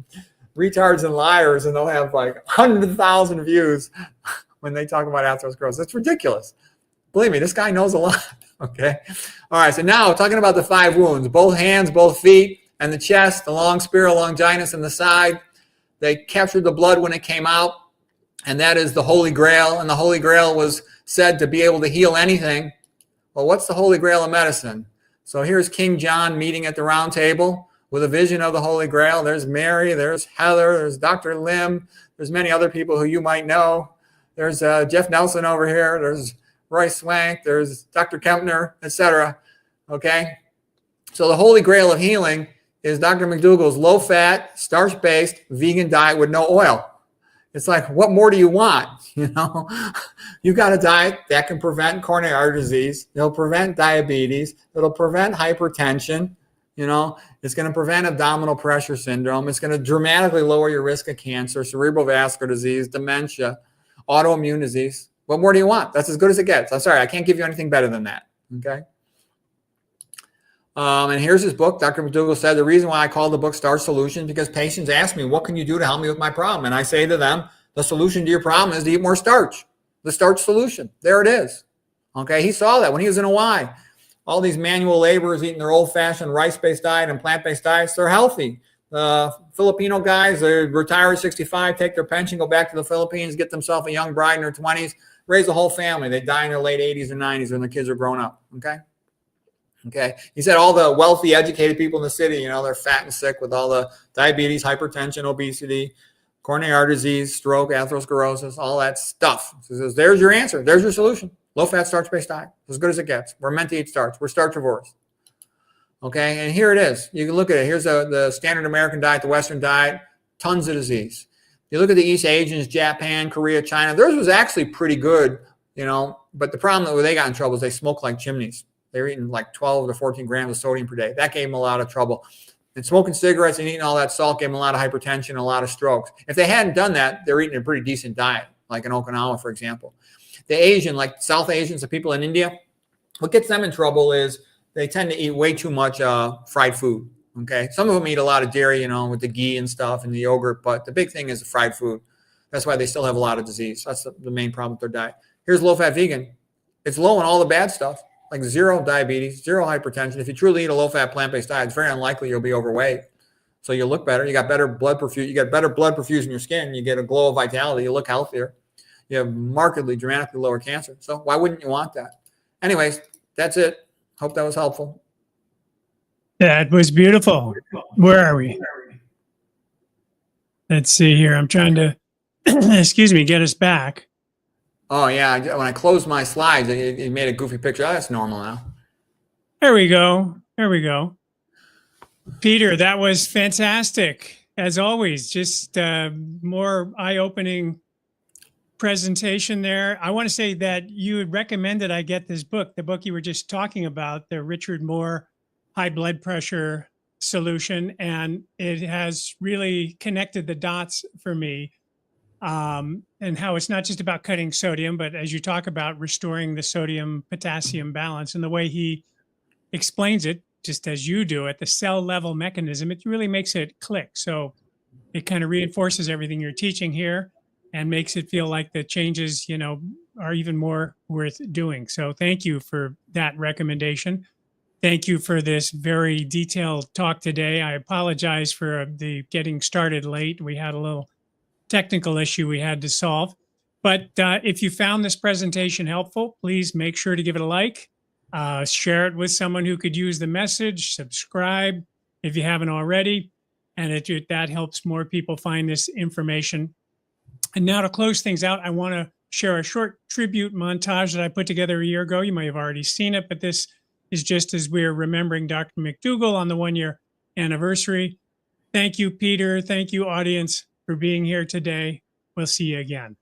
retards and liars, and they'll have like 100,000 views when they talk about atherosclerosis. It's ridiculous. Believe me, this guy knows a lot. Okay. All right. So now talking about the 5 wounds, both hands, both feet, and the chest, the long spiral longinus in the side. They captured the blood when it came out, and that is the Holy Grail. And the Holy Grail was said to be able to heal anything. Well, what's the Holy Grail of medicine? So here's King John meeting at the round table with a vision of the Holy Grail. There's Mary, there's Heather, there's Dr. Lim, there's many other people who you might know. There's Jeff Nelson over here. There's Roy Swank, there's Dr. Kempner, etc. Okay? So the Holy Grail of healing is Dr. McDougall's low-fat, starch-based, vegan diet with no oil. It's like, what more do you want? You've got a diet that can prevent coronary artery disease. It'll prevent diabetes. It'll prevent hypertension. It's going to prevent abdominal pressure syndrome. It's going to dramatically lower your risk of cancer, cerebral vascular disease, dementia, autoimmune disease. What more do you want? That's as good as it gets. I'm sorry, I can't give you anything better than that. Okay. And here's his book. Dr. McDougall said the reason why I call the book Starch Solution because patients ask me, what can you do to help me with my problem? And I say to them, the solution to your problem is to eat more starch. The starch solution. There it is. Okay. He saw that when he was in Hawaii. All these manual laborers eating their old-fashioned rice-based diet and plant-based diets, they're healthy. Filipino guys, they retire at 65, take their pension, go back to the Philippines, get themselves a young bride in their 20s, raise a whole family. They die in their late 80s and 90s when their kids are grown up. Okay. He said all the wealthy, educated people in the city, you know, they're fat and sick with all the diabetes, hypertension, obesity, coronary artery disease, stroke, atherosclerosis, all that stuff. So he says, there's your answer. There's your solution. Low-fat, starch-based diet. As good as it gets. We're meant to eat starch. We're starchivores. Okay, and here it is. You can look at it. Here's the standard American diet, the Western diet, tons of disease. You look at the East Asians, Japan, Korea, China. Theirs was actually pretty good, you know, but the problem that they got in trouble is they smoked like chimneys. They were eating like 12 to 14 grams of sodium per day. That gave them a lot of trouble. And smoking cigarettes and eating all that salt gave them a lot of hypertension and a lot of strokes. If they hadn't done that, they're eating a pretty decent diet, like in Okinawa, for example. The Asian, like South Asians, the people in India, what gets them in trouble is they tend to eat way too much fried food. Okay, some of them eat a lot of dairy, you know, with the ghee and stuff and the yogurt, but the big thing is the fried food. That's why they still have a lot of disease. That's the main problem with their diet. Here's low-fat vegan. It's low in all the bad stuff, like zero diabetes, zero hypertension. If you truly eat a low-fat plant-based diet, it's very unlikely you'll be overweight. So you look better. You got better blood perfusion. You got better blood perfusion in your skin. You get a glow of vitality. You look healthier. You have markedly, dramatically lower cancer. So why wouldn't you want that? Anyways, that's it. Hope that was helpful. That was beautiful. Where are we? Let's see here. I'm trying to, excuse me, get us back. Oh, yeah. When I closed my slides, it made a goofy picture. Oh, that's normal now. There we go. There we go. Peter, that was fantastic. As always, just more eye-opening presentation there. I want to say that you had recommended I get this book, the book you were just talking about, the Richard Moore high blood pressure solution, and it has really connected the dots for me, and how it's not just about cutting sodium, but as you talk about restoring the sodium potassium balance, and the way he explains it, just as you do at the cell level mechanism, it really makes it click. So it kind of reinforces everything you're teaching here and makes it feel like the changes, you know, are even more worth doing. So thank you for that recommendation. Thank you for this very detailed talk today. I apologize for the getting started late. We had a little technical issue we had to solve. But if you found this presentation helpful, please make sure to give it a like, share it with someone who could use the message, subscribe if you haven't already, and that helps more people find this information. And now to close things out, I want to share a short tribute montage that I put together a year ago. You may have already seen it, but this is just as we're remembering Dr. McDougall on the 1-year anniversary. Thank you, Peter. Thank you, audience, for being here today. We'll see you again.